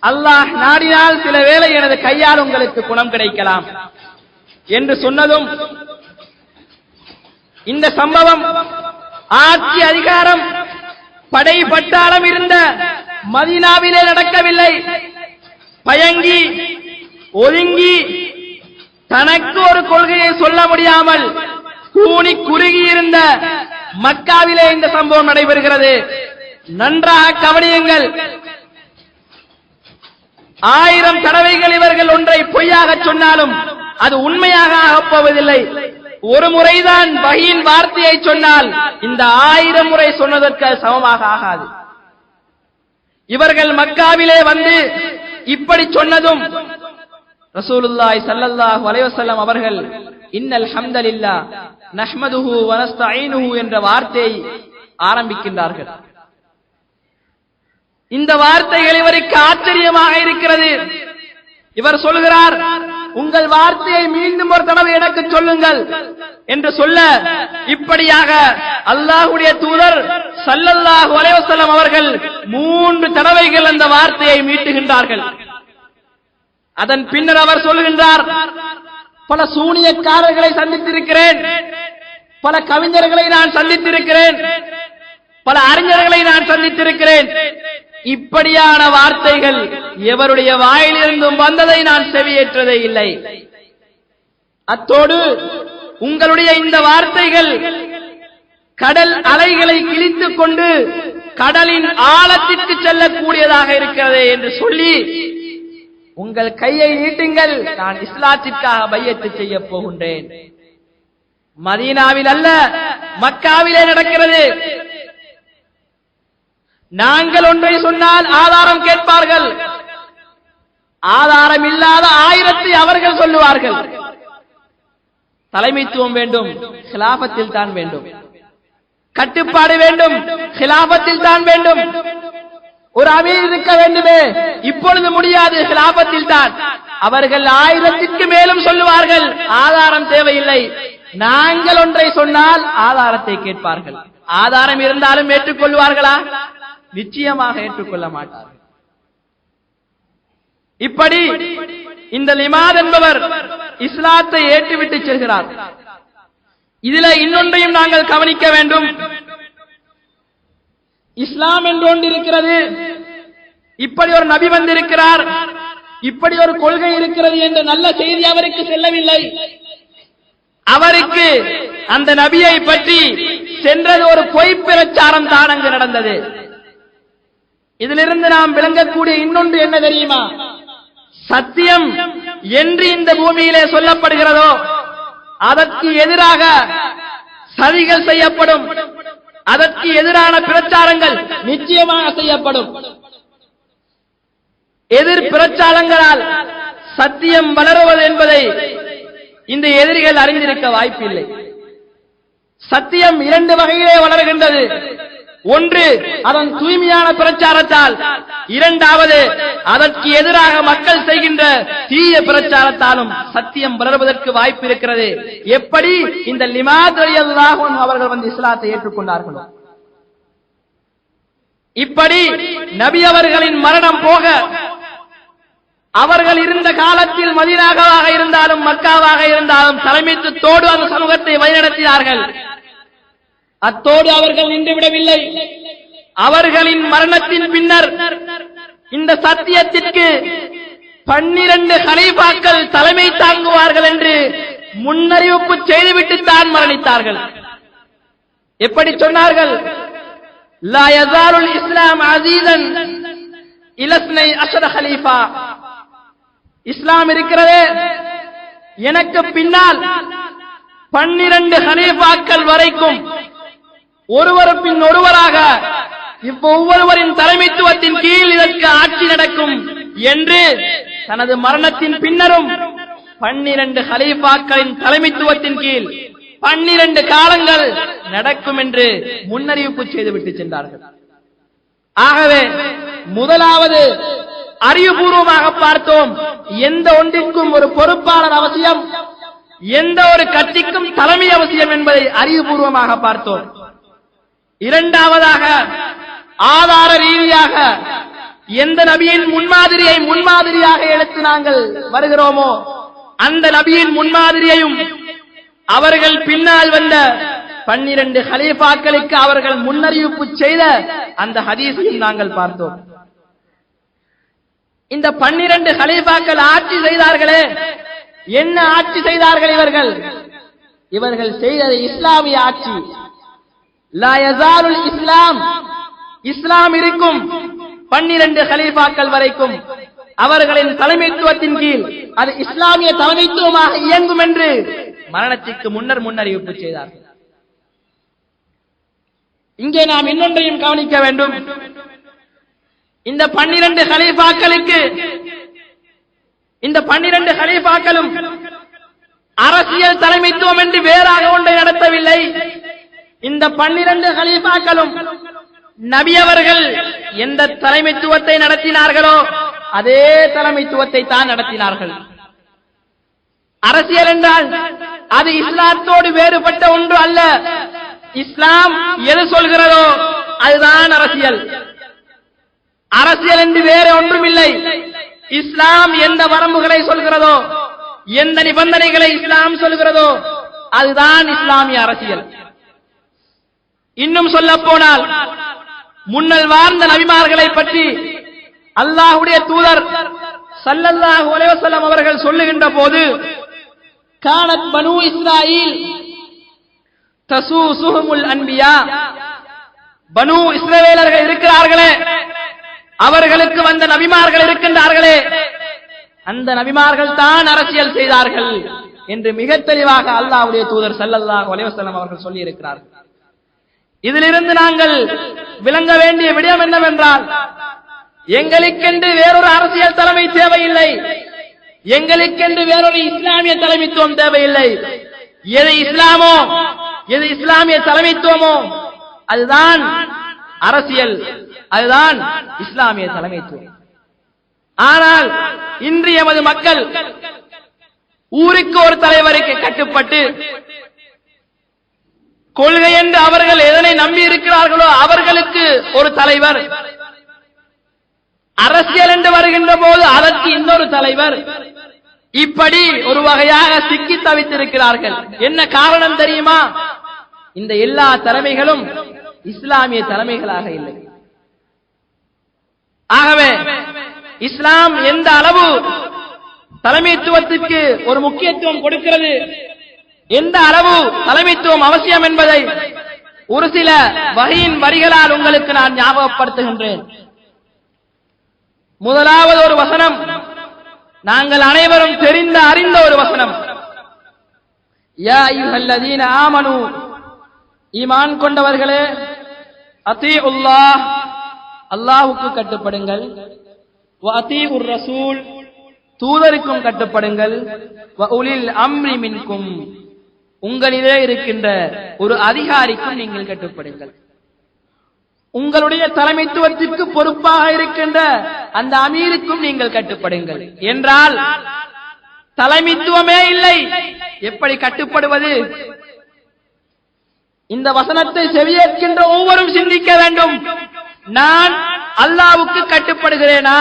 அல்லாஹ் நாடினால் சில வேளை எனது கையால் உங்களுக்கு குணம் கிடைக்கலாம் என்று சொன்னதும் இந்த சம்பவம் ஆட்சி அதிகாரம் படை பட்டாளம் இருந்த மதீனாவிலே நடக்கவில்லை. பயங்கி ஒதுங்கி தனக்கு ஒரு கொள்கையை சொல்ல முடியாமல் கூனி குறுகி இருந்த மக்காவிலே இந்த சம்பவம் நடைபெறுகிறது. நன்றாக கவனியுங்கள். 1000 தடவைகள் இவர்கள் ஒன்றை பொய்யாக சொன்னாலும் அது உண்மையாக ஆகப் போவதில்லை. ஒரு முறைதான் வஹீயின் வார்த்தையை சொன்னால் இந்த 1000 முறை சொன்னதற்கு சமமாக ஆகாது. இவர்கள் மக்காவிலே வந்து இப்படி சொன்னதும் ரசூலுல்லாஹி ஸல்லல்லாஹு அலைஹி வஸல்லம் அவர்கள் இன்னல் ஹம்தலில்லாஹ் நஹ்மதுஹு வ நஸ்தஈனுஹு என்ற வார்த்தையை ஆரம்பிக்கின்றார்கள். இந்த வார்த்தைகள் இவருக்கு ஆச்சரியமாக இருக்கிறது. இவர் சொல்கிறார், உங்கள் வார்த்தையை மீண்டும் ஒரு தடவை எனக்கு சொல்லுங்கள் என்று சொல்ல, இப்படியாக அல்லாஹ்வுடைய தூதர் ஸல்லல்லாஹு அலைஹி வஸல்லம் அவர்கள் 3 தடவைகள் அந்த வார்த்தையை மீட்டுகின்றார்கள். அதன் பின்னர் அவர் சொல்கின்றார், பல சூனியக்காரர்களை சந்தித்திருக்கிறேன், பல கவிஞர்களை நான் சந்தித்திருக்கிறேன், பல அறிஞர்களை நான் சந்தித்திருக்கிறேன். இப்படியான வார்த்தைகள் எவருடைய வாயிலிருந்தும் வந்ததை நான் செவியேற்றதே இல்லை. அத்தோடு உங்களுடைய இந்த வார்த்தைகள் கடல் அலைகளை கிழித்துக் கொண்டு கடலின் ஆழத்திற்கு செல்லக்கூடியதாக இருக்கிறது என்று சொல்லி, உங்கள் கையை நீட்டுங்கள், நான் இஸ்லாத்திற்காக பையத்து செய்ய போகின்றேன். மதீனாவில் அல்ல, மக்காவிலே நடக்கிறது. நாங்கள் ஒன்றை சொன்னால் ஆதாரம் கேட்பார்கள், ஆதாரம் இல்லாத 1000 அவர்கள் சொல்லுவார்கள். தலைமைத்துவம் வேண்டும், கிலாபத்தில் தான் வேண்டும். கட்டுப்பாடு வேண்டும், கிலாபத்தில் தான் வேண்டும். ஒரு அமீர் இருக்க வேண்டுமே, இப்பொழுது முடியாது, கிலாபத்தில் தான். அவர்கள் 1000க்கு மேலும் சொல்லுவார்கள், ஆதாரம் தேவையில்லை. நாங்கள் ஒன்றை சொன்னால் ஆதாரத்தை கேட்பார்கள். ஆதாரம் இருந்தாலும் ஏற்றுக்கொள்வார்களா? நிச்சயமாக ஏற்றுக்கொள்ள மாட்டார்கள். இப்படி இந்த லிமாத் என்பவர் இஸ்லாத்தை ஏற்றுவிட்டு செல்கிறார். இதுல இன்னொன்றையும் நாங்கள் கவனிக்க வேண்டும். இஸ்லாம் என்று ஒன்று இருக்கிறது, இப்படி ஒரு நபி வந்திருக்கிறார், இப்படி ஒரு கொள்கை இருக்கிறது என்ற நல்ல செய்தி அவருக்கு செல்லவில்லை. அவருக்கு அந்த நபியை பற்றி சென்றது ஒரு பொய் பிரச்சாரம் தான் அங்கு நடந்தது. இதிலிருந்து நாம் விளங்கக்கூடிய இன்னொன்று என்ன தெரியுமா? சத்தியம் என்று இந்த பூமியிலே சொல்லப்படுகிறதோ அதற்கு எதிராக சதிகள் செய்யப்படும், அதற்கு எதிரான பிரச்சாரங்கள் நிச்சயமாக செய்யப்படும். எதிர் பிரச்சாரங்களால் சத்தியம் வளருவது என்பதை இந்த எதிரிகள் அறிந்திருக்க வாய்ப்பில்லை. சத்தியம் 2 வகையிலே வளர்கின்றது. ஒன்று அதன் தூய்மையான பிரச்சாரத்தால், இரண்டாவது அதற்கு எதிராக மக்கள் செய்கின்ற தீய பிரச்சாரத்தாலும் சத்தியம் வளர்வதற்கு வாய்ப்பு இருக்கிறது. எப்படி இந்த லிமாத் ரலியல்லாஹு அன்ஹு அவர்கள் வந்து இஸ்லாத்தை ஏற்றுக்கொண்டார்களோ, இப்படி நபி அவர்களின் மரணம் போக அவர்கள் இருந்த காலத்தில் மதீனாவாக இருந்தாலும் மக்காவாக இருந்தாலும் தலைமைத்துவத்தோடு அந்த சமூகத்தை வழிநடத்தினார்கள். அத்தோடு அவர்கள் நின்றுவிடவில்லை. அவர்களின் மரணத்தின் பின்னர் இந்த சத்தியத்திற்கு 12 கலீஃபாக்கள் தலைமை தாங்குவார்கள் என்று முன்னறிவிப்பு செய்துவிட்டு தான் மரணித்தார்கள். எப்படி சொன்னார்கள்? லா யஸாலுல் இஸ்லாம் அஸீஸன் இலஸ்னை அஷர கலீஃபா. இஸ்லாம் இருக்கிறதே, எனக்கு பின்னால் 12 கலீஃபாக்கள் வரைக்கும் ஒருவர் பின் ஒருவராக ஒவ்வொருவரின் தலைமைத்துவத்தின் கீழ் இதற்கு ஆட்சி நடக்கும் என்று தனது மரணத்தின் பின்னரும் 12 கலீஃபாக்களின் தலைமைத்துவத்தின் கீழ் 12 காலங்கள் நடக்கும் என்று முன்னறிவிப்பு செய்துவிட்டு சென்றார்கள். ஆகவே முதலாவது அறிவுபூர்வமாக பார்த்தோம், எந்த ஒன்றிற்கும் ஒரு பொறுப்பாளர் அவசியம், எந்த ஒரு கட்சிக்கும் தலைமை அவசியம் என்பதை அறிவுபூர்வமாக பார்த்தோம். இரண்டாவதாக ஆதார ரீதியாக எந்த நபியின் முன்மாதிரியாக எடுத்து நாங்கள் வருகிறோமோ அந்த நபியின் முன்மாதிரியையும் அவர்கள் பின்னால் வந்த 12 கலீஃபாக்களுக்கு அவர்கள் முன்னறிவிப்பு செய்த அந்த ஹதீஸையும் நாங்கள் பார்த்தோம். இந்த 12 கலீஃபாக்கள் ஆட்சி செய்தார்களே, என்ன ஆட்சி செய்தார்கள் இவர்கள் செய்தது இஸ்லாமிய ஆட்சி. லா யஸாலுல் இஸ்லாம், இஸ்லாம் இருக்கும் 12 கலீஃபாக்கள் வரைக்கும் அவர்களின் தலைமைத்துவத்தின் கீழ் அது இஸ்லாமிய தலைமைத்துவமாக இயங்கும் என்று மரணத்திற்கு முன்னர் முன்னறிவிப்பு செய்தார்கள். இங்கே நாம் இன்னொன்றையும் கவனிக்க வேண்டும். இந்த 12 கலீஃபாக்களுக்கு, இந்த 12 கலீஃபாக்களும் அரசியல் தலைமைத்துவம் என்று வேறாக ஒன்றை நடத்தவில்லை. இந்த 12 கலீஃபாக்களும் நபி அவர்கள் எந்த தலைமைத்துவத்தை நடத்தினார்களோ அதே தலைமைத்துவத்தை தான் நடத்தினார்கள். அரசியல் என்றால் அது இஸ்லாத்தோடு வேறுபட்ட ஒன்று அல்ல. இஸ்லாம் எது சொல்கிறதோ அதுதான் அரசியல். அரசியல் என்று வேறு ஒன்றும் இல்லை. இஸ்லாம் எந்த வரம்புகளை சொல்கிறதோ எந்த நிபந்தனைகளை இஸ்லாம் சொல்கிறதோ அதுதான் இஸ்லாமிய அரசியல். இன்னும் சொல்ல போனால் முன்னல் வாழ்ந்த நபிமார்களை பற்றி அல்லாஹ்வுடைய தூதர் ஸல்லல்லாஹு அலைஹி வஸல்லம் அவர்கள் சொல்லுகின்ற போது, கானத் பனூ இஸ்ராயீல் தசூசுஹுமுல் அன்பியா, பனூ இஸ்ரவேலர்கள் இருக்கிறார்களே, அவர்களுக்கு வந்த நபிமார்கள் இருக்கின்றார்களே, அந்த நபிமார்கள் தான் அரசியல் செய்தார்கள் என்று மிக தெளிவாக அல்லாஹ்வுடைய தூதர் ஸல்லல்லாஹு அலைஹி வஸல்லம் அவர்கள் சொல்லி இருக்கிறார்கள். இதிலிருந்து நாங்கள் விளங்க வேண்டிய விடயம் என்னவென்றால், எங்களுக்கென்று வேறொரு அரசியல் தலைமை தேவையில்லை, எங்களுக்கென்று வேறொரு இஸ்லாமிய தலைமைத்துவம் தேவையில்லை. எது இஸ்லாமோ, எது இஸ்லாமிய தலைமைத்துவமோ அதுதான் அரசியல், அதுதான் இஸ்லாமிய தலைமைத்துவம். ஆனால் இன்று எமது மக்கள் ஊருக்கு ஒரு தலைவருக்கு கட்டுப்பட்டு, கொள்கை என்று அவர்கள் எதனை நம்பி இருக்கிறார்களோ அவர்களுக்கு ஒரு தலைவர், அரசியல் என்று வருகின்ற போது அதற்கு இன்னொரு தலைவர், இப்படி ஒரு வகையாக சிக்கி தவித்திருக்கிறார்கள். என்ன காரணம் தெரியுமா? இந்த எல்லா தலைமைகளும் இஸ்லாமிய தலைமைகளாக இல்லை. ஆகவே இஸ்லாம் எந்த அளவு தலைமைத்துவத்திற்கு ஒரு முக்கியத்துவம் கொடுக்கிறது, எந்த அளவு தலைமைத்துவம் அவசியம் என்பதை ஒரு சில வகையின் வரிகளால் உங்களுக்கு நான் ஞாபகப்படுத்துகின்றேன். முதலாவது ஒரு வசனம், நாங்கள் அனைவரும் தெரிந்த அறிந்த ஒரு வசனம், யா அய்யுஹல்லதீன ஆமனு, ஈமான் கொண்டவர்களே, அத்தீஉல்லாஹ், அல்லாஹ்வுக்கு கட்டுப்படுங்கள், வ அத்தீஉர் ரசூல், தூதருக்கும் கட்டுப்படுங்கள், வ உலில் அம்ரி மின்கும், உங்களிலே இருக்கின்ற ஒரு அதிகாரிக்கும் நீங்கள் கட்டுப்படுங்கள். உங்களுடைய தலைமைத்துவத்திற்கு பொறுப்பாக இருக்கின்ற அந்த அமீருக்கும் நீங்கள் கட்டுப்படுங்கள் என்றால் தலைமைத்துவமே இல்லை, எப்படி கட்டுப்படுவது? இந்த வசனத்தை செவியேற்கின்ற ஒவ்வொருவரும் சிந்திக்க வேண்டும். நான் அல்லாஹ்வுக்கு கட்டுப்படுகிறேனா?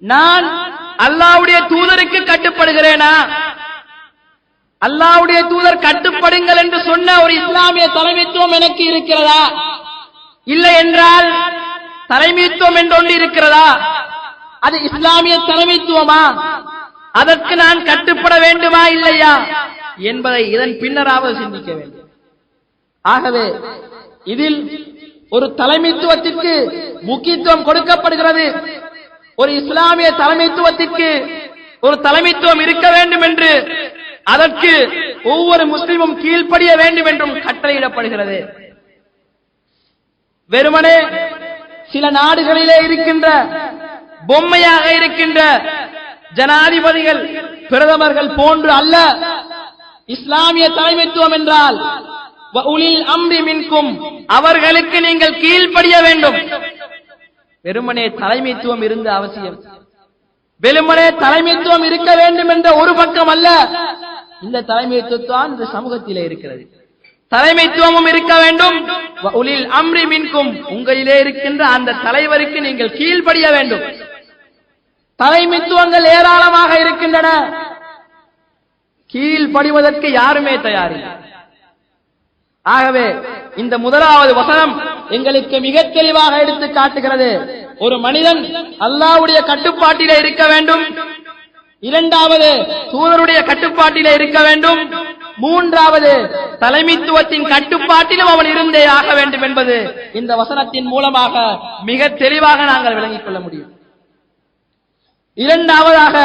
நான் அல்லாஹ்வுடைய தூதருக்கு கட்டுப்படுகிறேனா? அல்லாஹ்வுடைய தூதர் கட்டுப்படுங்கள் என்று சொன்ன ஒரு இஸ்லாமிய தலைமைத்துவம் எனக்கு இருக்கிறதா? இல்லை என்றால் தலைமைத்துவம் என்று ஒன்று இருக்கிறதா? அது இஸ்லாமிய தலைமைத்துவமா? அதற்கு நான் கட்டுப்பட வேண்டுமா இல்லையா என்பதை இதன் பின்னராவது சிந்திக்க வேண்டும். ஆகவே இதில் ஒரு தலைமைத்துவத்திற்கு முக்கியத்துவம் கொடுக்கப்படுகிறது. ஒரு இஸ்லாமிய தலைமைத்துவத்திற்கு ஒரு தலைமைத்துவம் இருக்க வேண்டும் என்று, அதற்கு ஒவ்வொரு முஸ்லிமும் கீழ்ப்படிய வேண்டும் என்றும் கட்டளையிடப்படுகிறது. வெறுமனே சில நாடுகளிலே இருக்கின்ற பொம்மையாக இருக்கின்ற ஜனாதிபதிகள், பிரதமர்கள் போன்று அல்ல. இஸ்லாமிய தலைமைத்துவம் என்றால் வ உலில் அம்ரி மின்கும், அவர்களுக்கு நீங்கள் கீழ்ப்படிய வேண்டும். வெறுமனே தலைமைத்துவம் இருந்த அவசியம், வெறுமனே தலைமைத்துவம் இருக்க வேண்டும் என்ற ஒரு பக்கம் அல்ல, இந்த தலைமைத்துவம் இந்த சமூகத்திலே இருக்கிறது. தலைமைத்துவமும் இருக்க வேண்டும். வ உலில் அம்ரி மின்கும், உங்களிலே இருக்கின்ற அந்த தலைவருக்கு நீங்கள் கீழ்ப்படிய வேண்டும். தலைமைத்துவங்கள் ஏராளமாக இருக்கின்றன, கீழ்ப்படிவதற்கு யாருமே தயாரில்லை. ஆகவே இந்த முதலாவது வசனம் எங்களுக்கு மிக தெளிவாக எடுத்து காட்டுகிறது, ஒரு மனிதன் அல்லாஹ்வுடைய கட்டுப்பாட்டிலே இருக்க வேண்டும், இரண்டாவது தூதருடைய கட்டுப்பாட்டிலே இருக்க வேண்டும், மூன்றாவது தலைமைத்துவத்தின் கட்டுப்பாட்டிலும் அவன் இருந்தே ஆக வேண்டும் என்பது இந்த வசனத்தின் மூலமாக மிக தெளிவாக நாங்கள் விளங்கிக் கொள்ள முடியும். இரண்டாவதாக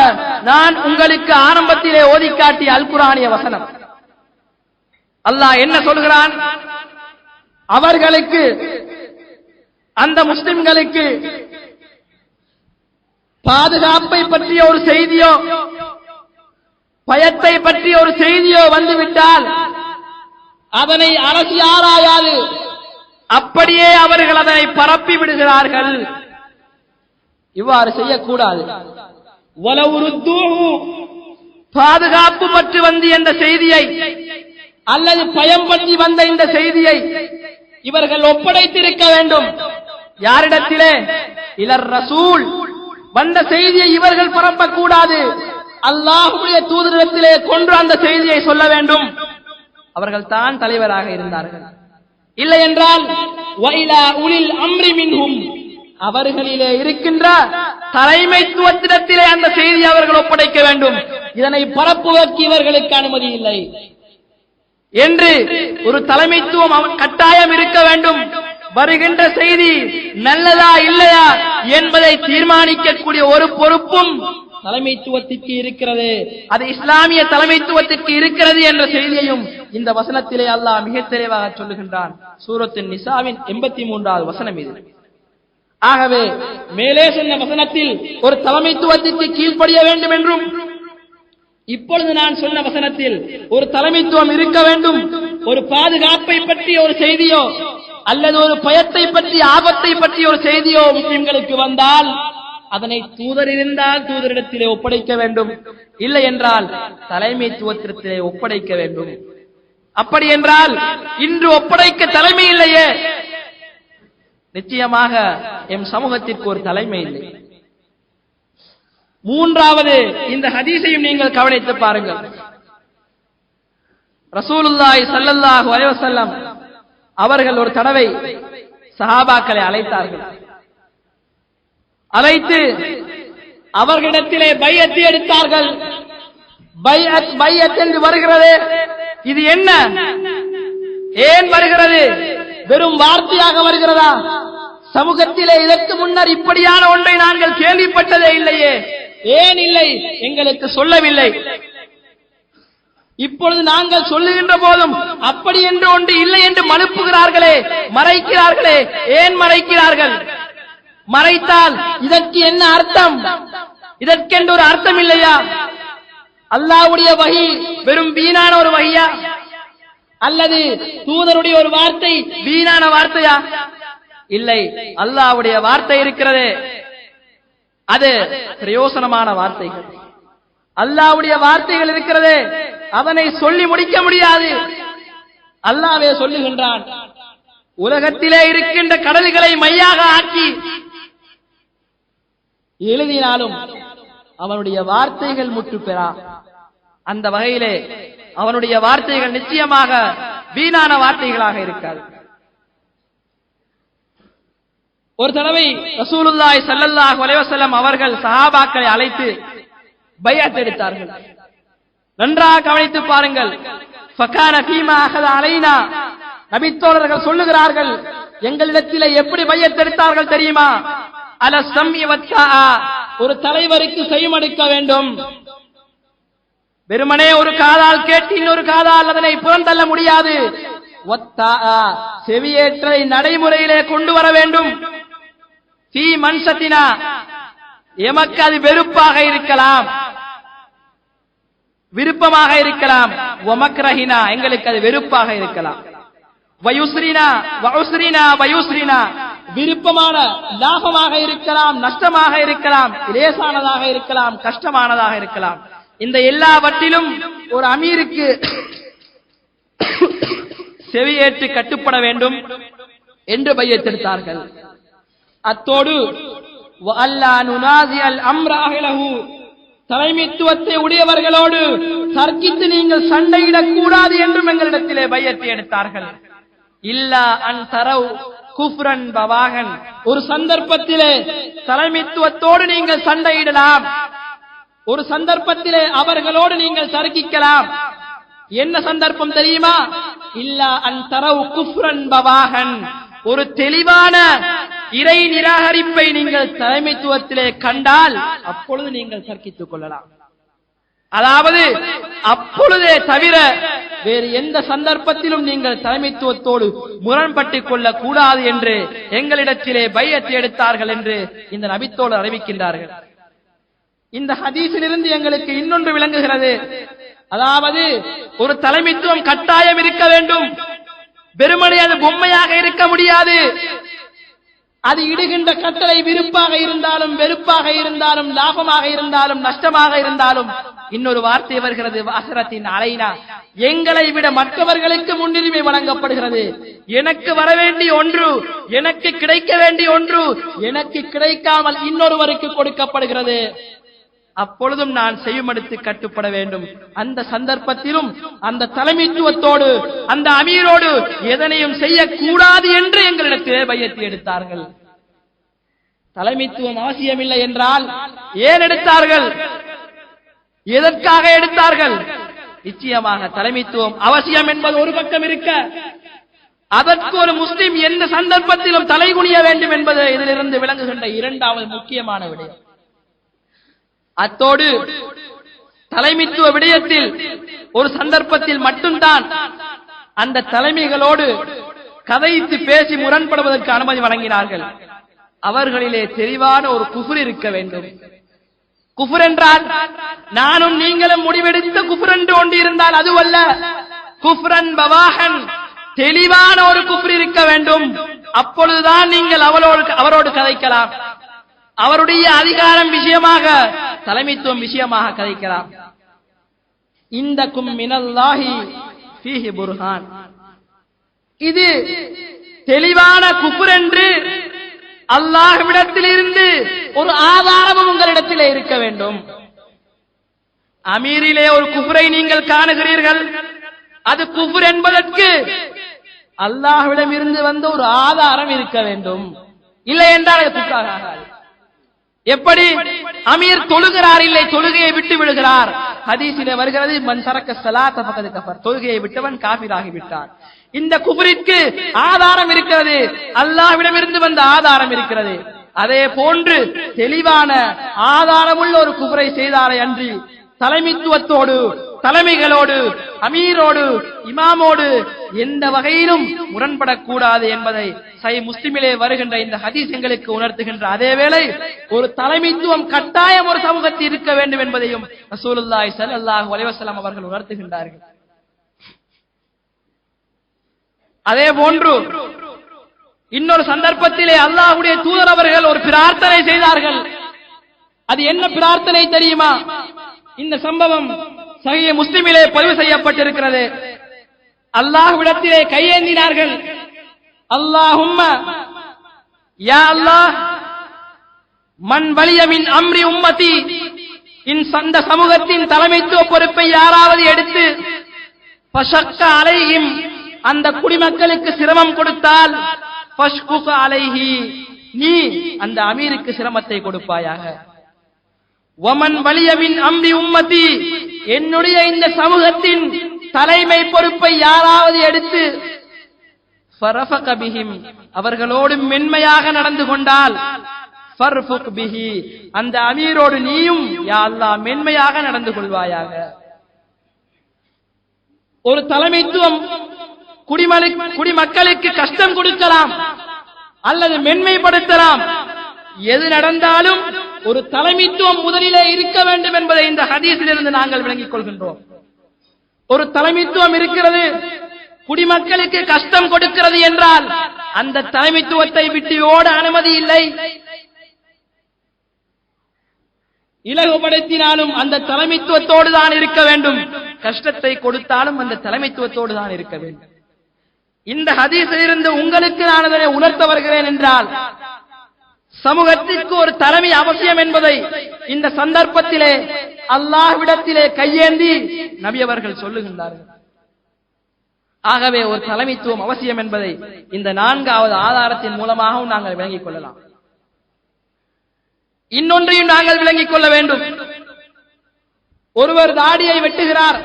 நான் உங்களுக்கு ஆரம்பத்திலே ஓதிக்காட்டிய அல் குர்ஆனிய வசனம், அல்லாஹ் என்ன சொல்கிறான்? அவர்களுக்கு, அந்த முஸ்லிம்களுக்கு பாதுகாப்பை பற்றிய ஒரு செய்தியோ பயத்தை பற்றிய ஒரு செய்தியோ வந்துவிட்டால் அதனை அரசு ஆராயாது, அப்படியே அவர்கள் அதனை பரப்பி விடுகிறார்கள். இவ்வாறு செய்யக்கூடாது. பாதுகாப்பு பற்றி வந்து என்ற செய்தியை அல்லது பயம் பற்றி வந்த இந்த செய்தியை இவர்கள் ஒப்படைத்திருக்க வேண்டும். யாரிடத்திலே? இலர் ரசூல். வந்த செய்தியை இவர்கள் பரப்பக்கூடாது, அல்லாஹ்வுடைய தூதரிடத்திலே கொன்று அந்த செய்தியை சொல்ல வேண்டும். அவர்கள் தான் தலைவராக இருந்தார்கள். இல்லை என்றால் வைலா உலில் அம்ரி மின்ஹும், அவர்களிலே இருக்கின்ற தலைமைத்துவத்திடத்திலே அந்த செய்தி அவர்கள் ஒப்படைக்க வேண்டும். இதனை பரப்புவதற்கு இவர்களுக்கு அனுமதி இல்லை என்று ஒரு தலைமைத்துவம் கட்டாயம் இருக்க வேண்டும். வருகின்ற செய்தி நல்லதா இல்லையா என்பதை தீர்மானிக்கக்கூடிய ஒரு பொறுப்பும் தலைமைத்துவத்திற்கு இருக்கிறது. அது இஸ்லாமிய தலைமைத்துவத்திற்கு இருக்கிறது என்ற செய்தியையும் இந்த வசனத்திலே அல்லாஹ் மிக தெளிவாக சொல்லுகின்றான். சூரத்தின் நிசாவின் 83வது வசனம் இது. ஆகவே மேலே சொன்ன வசனத்தில் ஒரு தலைமைத்துவத்திற்கு கீழ்ப்படிய வேண்டும் என்றும், இப்பொழுது நான் சொன்ன வசனத்தில் ஒரு தலைமைத்துவம் இருக்க வேண்டும். ஒரு பாதுகாப்பை பற்றிய ஒரு செய்தியோ அல்லது ஒரு பயத்தை பற்றி ஆபத்தை பற்றிய ஒரு செய்தியோ முஸ்லிம்களுக்கு வந்தால் அதனை தூதர் இருந்தால் தூதரிடத்திலே ஒப்படைக்க வேண்டும். இல்லை என்றால் தலைமைத்துவத்திலே ஒப்படைக்க வேண்டும். அப்படி என்றால் இன்று ஒப்படைக்க தலைமை இல்லையே, நிச்சயமாக எம் சமூகத்திற்கு ஒரு தலைமை இல்லை. மூன்றாவது, இந்த ஹதீஸையும் நீங்கள் கவனித்து பாருங்கள். ரசூலுல்லாஹி ஸல்லல்லாஹு அலைஹி வஸல்லம் அவர்கள் ஒரு தடவை சஹாபாக்களை அழைத்தார்கள். அழைத்து அவர்களிடத்திலே பைஅத் எடுத்தார்கள். பைஅத் என்று வருகிறது, இது என்ன, ஏன் வருகிறது? வெறும் வார்த்தையாக வருகிறதா? சமூகத்திலே இதற்கு முன்னர் இப்படியான ஒன்றை நாங்கள் கேள்விப்பட்டதே இல்லையே, ஏன் இல்லை, எங்களுக்கு சொல்லவில்லை. இப்பொழுது நாங்கள் சொல்லுகின்ற போதும் அப்படி என்று ஒன்று இல்லை என்று மறுப்புகிறார்களே, மறைக்கிறார்களே, ஏன் மறைக்கிறார்கள்? மறைத்தால் இதற்கு என்ன அர்த்தம்? இதற்கென்று ஒரு அர்த்தம் இல்லையா? அல்லாஹ்வுடைய வஹி வெறும் வீணான ஒரு வஹியா, அல்லது தூதருடைய ஒரு வார்த்தை வீணான வார்த்தையா? இல்லை, அல்லாஹ்வுடைய வார்த்தை இருக்கிறதே அது பிரயோசனமான வார்த்தைகள். அல்லாஹ்வுடைய வார்த்தைகள் இருக்கிறதே அதனை சொல்லி முடிக்க முடியாது. அல்லாஹ்வே சொல்லுகின்றான், உலகத்திலே இருக்கின்ற கடல்களை மையாக ஆக்கி எழுதினாலும் அவனுடைய வார்த்தைகள் முற்று பெறா. அந்த வகையிலே அவனுடைய வார்த்தைகள் நிச்சயமாக வீணான வார்த்தைகளாக இருக்காது. ஒரு தடவை ரசூலுல்லாஹி ஸல்லல்லாஹு அலைஹி வஸல்லம் அவர்கள் சஹாபாக்களை அழைத்து பைஅத் எடுத்தார்கள். நன்றாக கவனித்து பாருங்கள். ஃபகான ஃபீமா அஹத அலைனா, நபித்தோழர்கள் சொல்லுகிறார்கள், எங்களிடத்திலே எப்படி பைஅத் எடுத்தார்கள் தெரியுமா? அல ஸம்இ வத்தாஆ, ஒரு தலைவருக்கு செய்மடுக்க வேண்டும். வெறுமனே ஒரு காதால் கேட்டு இன்னொரு காதால் அதனை புறந்தள்ள முடியாது. வத்தாஆ, செவியேற்றலை நடைமுறையிலே கொண்டு வர வேண்டும். ஃபீ மன்சத்தினா, எமக்கு அது வெறுப்பாக இருக்கலாம், விருப்பமாக இருக்கலாம். வமக்ரஹினா, எங்களுக்கு அது வெறுப்பாக இருக்கலாம். வயுஸ்ரினா வஉஸ்ரினா வயுஸ்ரினா, விருப்பமான லாபமாக இருக்கலாம், நஷ்டமாக இருக்கலாம், லேசானதாக இருக்கலாம், கஷ்டமானதாக இருக்கலாம். இந்த எல்லாவற்றிலும் ஒரு அமீருக்கு செவியேற்று கட்டுப்பட வேண்டும் என்று பைஅத் எடுத்தார்கள். அத்தோடு வஅல்லா நுனாஸிஅல் அம்ர அஹ்லஹு, தலைமைத்துவத்தை உடையவர்களோடு தர்க்கித்து நீங்கள் சண்டையிடக் கூடாது என்றும் எங்களிடத்திலே பைஅத் எடுத்தார்கள். இல்லா அன் தரவ் குஃப்ரன் பவாகன், ஒரு சந்தர்ப்பத்திலே தலைமைத்துவத்தோடு நீங்கள் சண்டையிடலாம், ஒரு சந்தர்ப்பத்திலே அவர்களோடு நீங்கள் தர்க்கிக்கலாம். என்ன சந்தர்ப்பம் தெரியுமா? இல்லா அன் தரவ் குஃப்ரன் பவாகன், ஒரு தெளிவான இறை நிராகரிப்பை நீங்கள் தலைமைத்துவத்திலே கண்டால் அப்பொழுது நீங்கள் தர்க்கித்துக் கொள்ளலாம். அதாவது அப்பொழுதே தவிர வேறு எந்த சந்தர்ப்பத்திலும் நீங்கள் தலைமைத்துவத்தோடு முரண்பட்டுக் கொள்ள கூடாது என்று எங்களிடத்திலே பைஅத் எடுத்தார்கள் என்று இந்த நபித்தோழர் அறிவிக்கின்றார்கள். இந்த ஹதீஸிலிருந்து எங்களுக்கு இன்னொன்று விளங்குகிறது. அதாவது ஒரு தலைமைத்துவம் கட்டாயம் இருக்க வேண்டும். வெறுமனே அது பொம்மையாக இருக்க முடியாது. அது இடுகின்ற கட்டளை விருப்பாக இருந்தாலும் வெறுப்பாக இருந்தாலும் லாபமாக இருந்தாலும் நஷ்டமாக இருந்தாலும் இன்னொரு வார்த்தை வருகிறது, வாசரத்தின் அலைனா, எங்களை விட மற்றவர்களுக்கு முன்னுரிமை வழங்கப்படுகிறது. எனக்கு வர வேண்டிய ஒன்று, எனக்கு கிடைக்க வேண்டிய ஒன்று எனக்கு கிடைக்காமல் இன்னொருவருக்கு கொடுக்கப்படுகிறது. அப்பொழுதும் நான் செய்யுமடுத்து கட்டுப்பட வேண்டும். அந்த சந்தர்ப்பத்திலும் அந்த தலைமைத்துவத்தோடு அந்த அமீரோடு எதனையும் செய்யக்கூடாது என்று எங்களிடத்திலே பையத்து எடுத்தார்கள். தலைமைத்துவம் அவசியமில்லை என்றால் ஏன் எடுத்தார்கள்? எதற்காக எடுத்தார்கள்? நிச்சயமாக தலைமைத்துவம் அவசியம் என்பது ஒரு பக்கம் இருக்க, அதற்கு ஒரு முஸ்லிம் எந்த சந்தர்ப்பத்திலும் தலைகுனிய வேண்டும் என்பது இதிலிருந்து விளங்குகின்ற இரண்டாவது முக்கியமான விடயம். அத்தோடு தலைமைத்துவ விடயத்தில் ஒரு சந்தர்ப்பத்தில் மட்டும்தான் அந்த தலைமைகளோடு கதைத்து பேசி முரண்படுவதற்கு அனுமதி வழங்கினார்கள். அவர்களிலே தெளிவான ஒரு குஃப்ர் இருக்க வேண்டும். குஃப்ர் என்றால் நானும் நீங்களும் முடிவெடுத்த குஃப்ர் என்று ஒன்று இருந்தால் அதுவல்ல. குஃப்ரன் பவாஹன், தெளிவான ஒரு குஃப்ர் இருக்க வேண்டும். அப்பொழுதுதான் நீங்கள் அவரோடு கதைக்கலாம். அவருடைய அதிகாரம் விஷயமாக, தலைமைத்துவம் விஷயமாக கதைக்கலாம். இந்தக்கும் மினல்லாஹி ஃபீஹி புர்ஹான், இது தெளிவான குஃப்ர் என்று அல்லாஹ்விடத்திலிருந்து ஒரு ஆதாரமும் உங்களிடத்திலே இருக்க வேண்டும். அமீரிலே ஒரு குஃப்ரை நீங்கள் காணுகிறீர்கள், அது குஃப்ர் என்பதற்கு அல்லாஹ்விடம் இருந்து வந்த ஒரு ஆதாரம் இருக்க வேண்டும். இல்லை என்றால் அது குஃப்ராக ஆகாது. எப்படி? அமீர் தொழுகிறார், இல்லை தொழுகையை விட்டு விடுகிறார். ஹதீஸிலே வருகிறது, மன் தரக்க ஸலாத ஃபகத் கஃபர், தொழுகையை விட்டவன் காஃபிராகி விட்டார். இந்த குஃப்ரிற்கு ஆதாரம் இருக்கிறது, அல்லாஹ்விடம் இருந்து வந்த ஆதாரம் இருக்கிறது. அதே போன்று தெளிவான ஆதாரமுள்ள ஒரு குஃப்ரை செய்தாரே அன்றி தலைமைத்துவத்தோடு, தலைமைகளோடு, அமீரோடு, இமாமோடு எந்த வகையிலும் முரண்படக்கூடாது என்பதை சஹீஹ் முஸ்லிமிலே வருகின்ற இந்த ஹதீஸ் எங்களுக்கு உணர்த்துகின்ற அதேவேளை ஒரு தலைமைத்துவம் கட்டாயம் ஒரு சமூகத்தில் இருக்க வேண்டும் என்பதையும் ரசூலுல்லாஹி ஸல்லல்லாஹு அலைஹி வஸல்லம் அவர்கள் உணர்த்துகின்றார்கள். அதே போன்று இன்னொரு சந்தர்ப்பத்திலே அல்லாஹ்வுடைய தூதர் அவர்கள் ஒரு பிரார்த்தனை செய்தார்கள். அது என்ன பிரார்த்தனை தெரியுமா? இந்த சம்பவம் சஹீஹ் முஸ்லிமிலே பதிவு செய்யப்பட்டிருக்கிறது. அல்லாஹ்விடத்திலே கையேந்தினார்கள். அல்லாஹும்ம யா அல்லாஹ், மன் வலிய மின் அம்ரி உம்மதி, இந்த சமூகத்தின் தலைமைத்துவ பொறுப்பை யாராவது எடுத்து ஃபஷக்க அலைஹிம், அந்த குடிமக்களுக்கு சிரமம் கொடுத்தால் ஃபஷ்குக அலைஹி, நீ அந்த அமீருக்கு சிரமத்தை கொடுப்பாயாக. வமன் வலிய மின் அம்ரி உம்மதி, என்னுடைய இந்த சமூகத்தின் தலைமை பொறுப்பை யாராவது எடுத்து ஃபரஃபக பிஹிம், அவர்களோடு மென்மையாக நடந்து கொண்டால் ஃபர்ஃபுக் பிஹி, அந்த அமீரோடு நீயும் யா அல்லாஹ் மென்மையாக நடந்து கொள்வாயாக. ஒரு தலைமைத்துவம் குடிமக்களுக்கு கஷ்டம் கொடுக்கலாம் அல்லது மென்மைப்படுத்தலாம். எது நடந்தாலும் ஒரு தலைமைத்துவம் முதலிலே இருக்க வேண்டும் என்பதை இந்த ஹதீஸிலிருந்து நாங்கள் விளங்கிக் கொள்கின்றோம். ஒரு தலைமைத்துவம் இருக்கிறது, குடிமக்களுக்கு கஷ்டம் கொடுக்கிறது என்றால் அந்த தலைமைத்துவத்தை விட்டு ஓட அனுமதி இல்லை. இலகுபடுத்தினாலும் அந்த தலைமைத்துவத்தோடு தான் இருக்க வேண்டும், கஷ்டத்தை கொடுத்தாலும் அந்த தலைமைத்துவத்தோடு தான் இருக்க வேண்டும். இந்த ஹதீஸிலிருந்து உங்களுக்கு நான் அதனை உணர்த்த வருகிறேன் என்றால், சமூகத்திற்கு ஒரு தலைமை அவசியம் என்பதை இந்த சந்தர்ப்பத்திலே அல்லாஹ்விடத்திலே கையேந்தி நபி அவர்கள் சொல்லுகின்றார்கள். ஆகவே ஒரு தலைமைத்துவம் அவசியம் என்பதை இந்த நான்காவது ஆதாரத்தின் மூலமாகவும் நாங்கள் விளங்கிக் கொள்ளலாம். இன்னொன்றையும் நாங்கள் விளங்கிக் கொள்ள வேண்டும். ஒருவர் தாடியை வெட்டுகிறார்,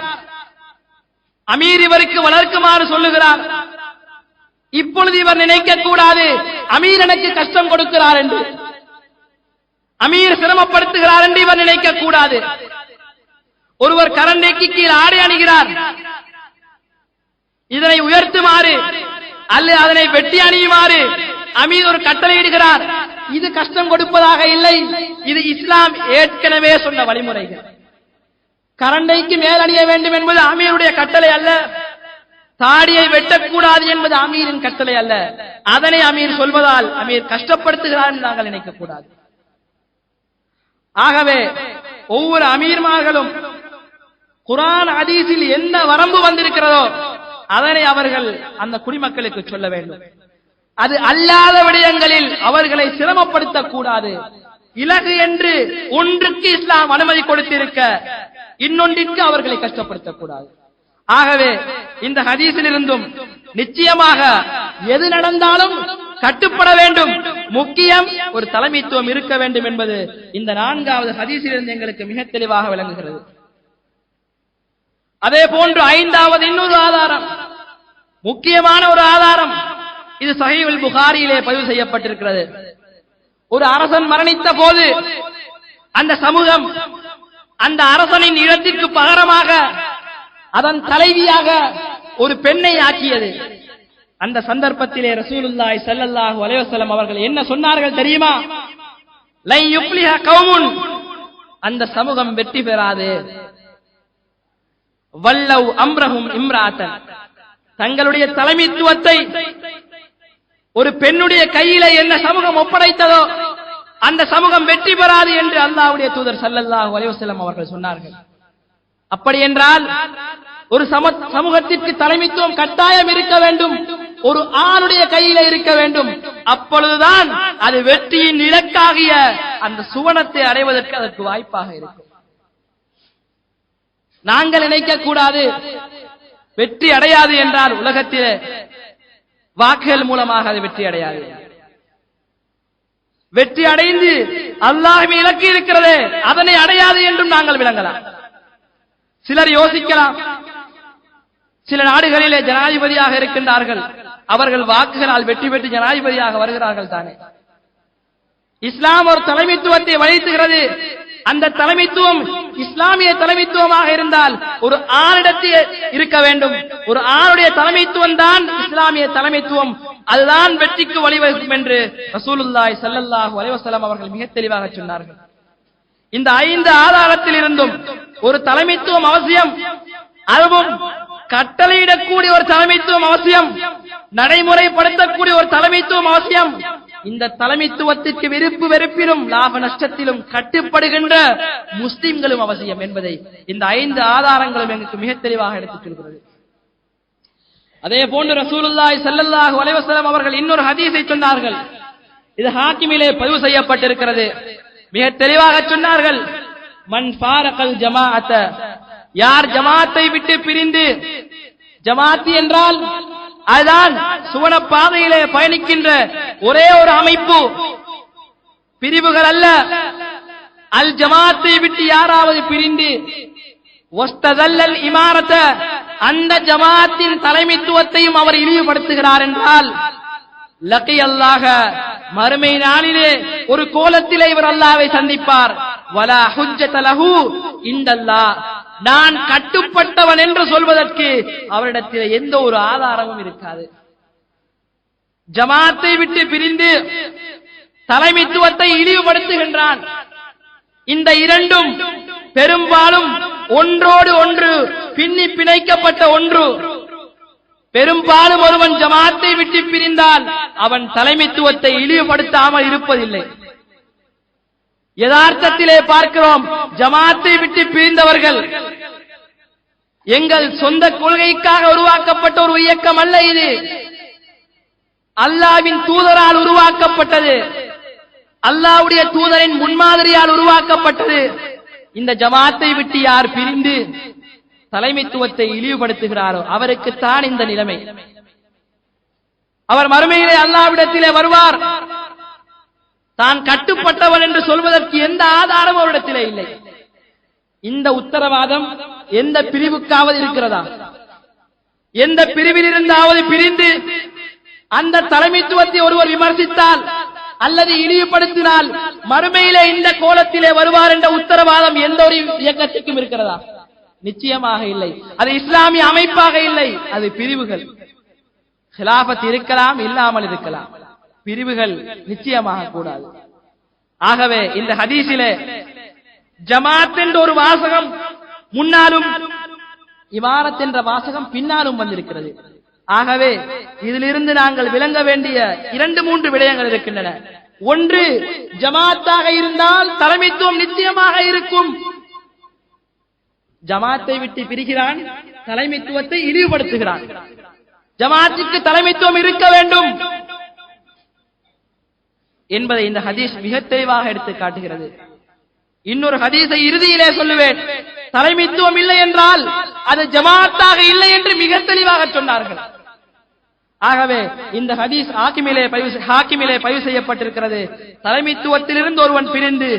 அமீர் இவருக்கு வளர்க்குமாறு சொல்லுகிறார். இப்பொழுது இவர் நினைக்க கூடாது அமீர் எனக்கு கஷ்டம் கொடுக்கிறார் என்று, அமீர் சிரமப்படுத்துகிறார் என்று இவர் நினைக்க கூடாது. ஒருவர் கரண்டைக்கு கீழ் ஆடை அணிகிறார், இதனை உயர்த்துமாறு அல்லது அதனை வெட்டி அணியுமாறு அமீர் ஒரு கட்டளையிடுகிறார். இது கஷ்டம் கொடுப்பதாக இல்லை, இது இஸ்லாம் ஏற்கனவே சொன்ன வழிமுறைகள். கரண்டைக்கு மேல் அணிய வேண்டும் என்பது அமீருடைய கட்டளை அல்ல, தாடியை வெட்டக்கூடாது என்பது அமீரின் கட்டளை அல்ல. அதனை அமீர் சொல்வதால் அமீர் கஷ்டப்படுத்துகிறார் என்று நாங்கள் நினைக்கக்கூடாது. ஆகவே ஒவ்வொரு அமீர்மார்களும் குர்ஆன் ஹதீஸில் என்ன வரம்பு வந்திருக்கிறதோ அதனை அவர்கள் அந்த குடிமக்களுக்கு சொல்ல வேண்டும். அது அல்லாத விடயங்களில் அவர்களை சிரமப்படுத்தக்கூடாது, இலகு என்று ஒன்றுக்கு இஸ்லாம் அனுமதி கொடுத்திருக்க இன்னொன்றிற்கு அவர்களை கஷ்டப்படுத்தக்கூடாது. ஆகவே இந்த ஹதீஸிலிருந்தும் நிச்சயமாக எது நடந்தாலும் கட்டுப்பட வேண்டும், முக்கியம் ஒரு தலைமைத்துவம் இருக்க வேண்டும் என்பது இந்த 4வது ஹதீஸிலிருந்து எங்களுக்கு மிக தெளிவாக விளங்குகிறது. அதே போன்று 5வது இன்னொரு ஆதாரம், முக்கியமான ஒரு ஆதாரம், இது சஹீஹுல் புகாரியிலே பதிவு செய்யப்பட்டிருக்கிறது. ஒரு அரசன் மரணித்த போது அந்த சமூகம் அந்த அரசனின் இடத்திற்கு பகரமாக அதன் தலைவியாக ஒரு பெண்ணை ஆக்கியது. அந்த சந்தர்ப்பத்திலே ரசூலுல்லாஹி ஸல்லல்லாஹு அலைஹி வஸல்லம் அவர்கள் என்ன சொன்னார்கள் தெரியுமா? லை யுஃப்லிஹ கௌமுன், அந்த சமூகம் வெற்றி பெறாது. வல்லவ் அம்ரஹும் இம்ராத்தன், தங்களுடைய தலைமைத்துவத்தை ஒரு பெண்ணுடைய கையில என்ன சமூகம் ஒப்படைத்ததோ அந்த சமூகம் வெற்றி பெறாது என்று அல்லாஹ்வுடைய தூதர் ஸல்லல்லாஹு அலைஹி வஸல்லம் அவர்கள் சொன்னார்கள். அப்படி என்றால் ஒரு சமூகத்திற்கு தலைமைத்துவம் கட்டாயம் இருக்க வேண்டும், ஒரு ஆணுடைய கையில இருக்க வேண்டும். அப்பொழுதுதான் அது வெற்றியின் இலக்காகிய அந்த சுவனத்தை அடைவதற்கு அதற்கு வாய்ப்பாக இருக்கும். நாங்கள் நினைக்க கூடாது வெற்றி அடையாது என்றால் உலகத்திலே வாக்குகள் மூலமாக அது வெற்றி அடையாது. வெற்றி அடைந்து அல்லாஹ்வின் இலக்கு இருக்கிறதே அதனை அடையாது என்றும் நாங்கள் விளங்கலாம். சிலர் யோசிக்கலாம், சில நாடுகளிலே ஜனாதிபதியாக இருக்கின்றார்கள், அவர்கள் வாக்குகளால் வெற்றி பெற்று ஜனாதிபதியாக வருகிறார்கள் தானே. இஸ்லாம் ஒரு தலைமைத்துவத்தை வலியுறுத்துகிறது. அந்த தலைமைத்துவம் இஸ்லாமிய தலைமைத்துவமாக இருந்தால் ஒரு ஆணிடத்தில் இருக்க வேண்டும். ஒரு ஆணுடைய தலைமைத்துவம் தான் இஸ்லாமிய தலைமைத்துவம், அதுதான் வெற்றிக்கு வழிவகுக்கும் என்று ரசூலுல்லாஹி ஸல்லல்லாஹு அலைஹி வஸல்லம் அவர்கள் மிக தெளிவாக சொன்னார்கள். இந்த 5 ஆதாரத்தில் இருந்தும் ஒரு தலைமைத்துவம் அவசியம், அதுவும் கட்டளையிடக்கூடிய ஒரு தலைமைத்துவம் அவசியம், நடைமுறைப்படுத்தக்கூடிய ஒரு தலைமைத்துவம் அவசியம். இந்த தலைமைத்துவத்திற்கு விருப்பு வெறுப்பிலும் லாப நஷ்டத்திலும் கட்டுப்படுகின்ற முஸ்லிம்களும் அவசியம் என்பதை இந்த 5 ஆதாரங்களும் எங்களுக்கு மிக தெளிவாக எடுத்துச் சொல்கிறது. அதே போன்று ரசூலுல்லாஹி ஸல்லல்லாஹு அலைஹி வஸல்லம் அவர்கள் இன்னொரு ஹதீஸை சொன்னார்கள். இது ஹாக்கிமிலே பதிவு செய்யப்பட்டிருக்கிறது. மிக தெளிவாக சொன்னார்கள், மன் ஃபாரகல் ஜமாஅத, யார் ஜமாத்தை விட்டு பிரிந்து, ஜமாத் என்றால் அதுதான் சுவன பாதையிலே பயணிக்கின்ற ஒரே ஒரு அமைப்பு, பிரிவுகள் அல்ல. அல் ஜமாத்தை விட்டு யாராவது பிரிந்து வஸ்ததல்லல் இமாரத, அந்த ஜமாத்தின் தலைமைத்துவத்தையும் அவர் இழிவுபடுத்துகிறார் என்றால் லகியல்லாஹ, மறுமை நாளிலே ஒரு கோலத்திலே இவர் அல்லாஹ்வை சந்திப்பார். வலா ஹுஜ்ஜத லஹு இந்தல்லாஹ், நான் கட்டுப்பட்டவன் என்று சொல்வதற்கு அவரிடத்தில் எந்த ஒரு ஆதாரமும் இருக்காது. ஜமாத்தை விட்டு பிரிந்து தலைமைத்துவத்தை இழிவுபடுத்துகின்றான். இந்த இரண்டும் பெரும்பாலும் ஒன்றோடு ஒன்று பின்னி பிணைக்கப்பட்ட ஒன்று. பெரும்பாலும் ஒருவன் ஜமாத்தை விட்டு பிரிந்தால் அவன் தலைமைத்துவத்தை இழிவுபடுத்தாமல் இருப்பதில்லை. யதார்த்தத்திலே பார்க்கிறோம், ஜமாத்தை விட்டு பிரிந்தவர்கள் எங்கள் சொந்த கொள்கைக்காக உருவாக்கப்பட்ட ஒரு இயக்கம் அல்ல, இது அல்லாஹ்வின் தூதரால் உருவாக்கப்பட்டது, அல்லாஹ்வுடைய தூதரின் முன்மாதிரியால் உருவாக்கப்பட்டது. இந்த ஜமாத்தை விட்டு யார் பிரிந்து தலைமைத்துவத்தை இழிவுபடுத்துகிறாரோ அவருக்குத்தான் இந்த நிலைமை. அவர் மறுமையிலே அல்லாஹ்விடத்திலே வருவார். தான் கட்டுப்பட்டவன் என்று சொல்வதற்கு எந்த ஆதாரமும் அவரிடத்திலே இல்லை. இந்த உத்தரவாதம் எந்த பிரிவுக்காவது இருக்கிறதா? எந்த பிரிவில் இருந்தாவது பிரிந்து அந்த தலைமைத்துவத்தை ஒருவர் விமர்சித்தால் அல்லது இழிவுபடுத்தினால் மறுமையிலே இந்த கோலத்திலே வருவார் என்ற உத்தரவாதம் எந்த ஒரு இயக்கத்திற்கும் இருக்கிறதா? நிச்சயமாக இல்லை. அது இஸ்லாமிய அமைப்பாக இல்லை, அது பிரிவுகள். ஹிலாஃபத் இருக்கலாம், இல்லாமல் இருக்கலாம், பிரிவுகள் நிச்சயமாக கூடாது. ஆகவே இந்த ஹதீஸிலே ஜமாத் என்ற ஒரு வாசகம் முன்னாலும் இமாரத் என்ற வாசகம் பின்னாலும் வந்திருக்கிறது. ஆகவே இதிலிருந்து நாங்கள் விளங்க வேண்டிய 2-3 விடயங்கள் இருக்கின்றன. ஒன்று, ஜமாத்தாக இருந்தால் தலைமைத்துவம் நிச்சயமாக இருக்கும். ஜமாத்தை விட்டு பிரிகிறான், தலைமைத்துவத்தை இழிவுபடுத்துகிறான். ஜமாத்துக்கு தலைமைத்துவம் இருக்க வேண்டும். என்பதை இந்த ஹதீஸ் மிக தெளிவாக எடுத்து காட்டுகிறது. இன்னொரு ஹதீஸை இறுதியிலே சொல்லுவேன். தலைமைத்துவம் இல்லை என்றால் அது ஜமாத்தாக இல்லை என்று மிக தெளிவாக சொன்னார்கள். ஆகவே இந்த ஹதீஸ் ஹாக்கிமிலே பதிவு செய்யப்பட்டிருக்கிறது. தலைமைத்துவத்திலிருந்து ஒருவன் பிரிந்து,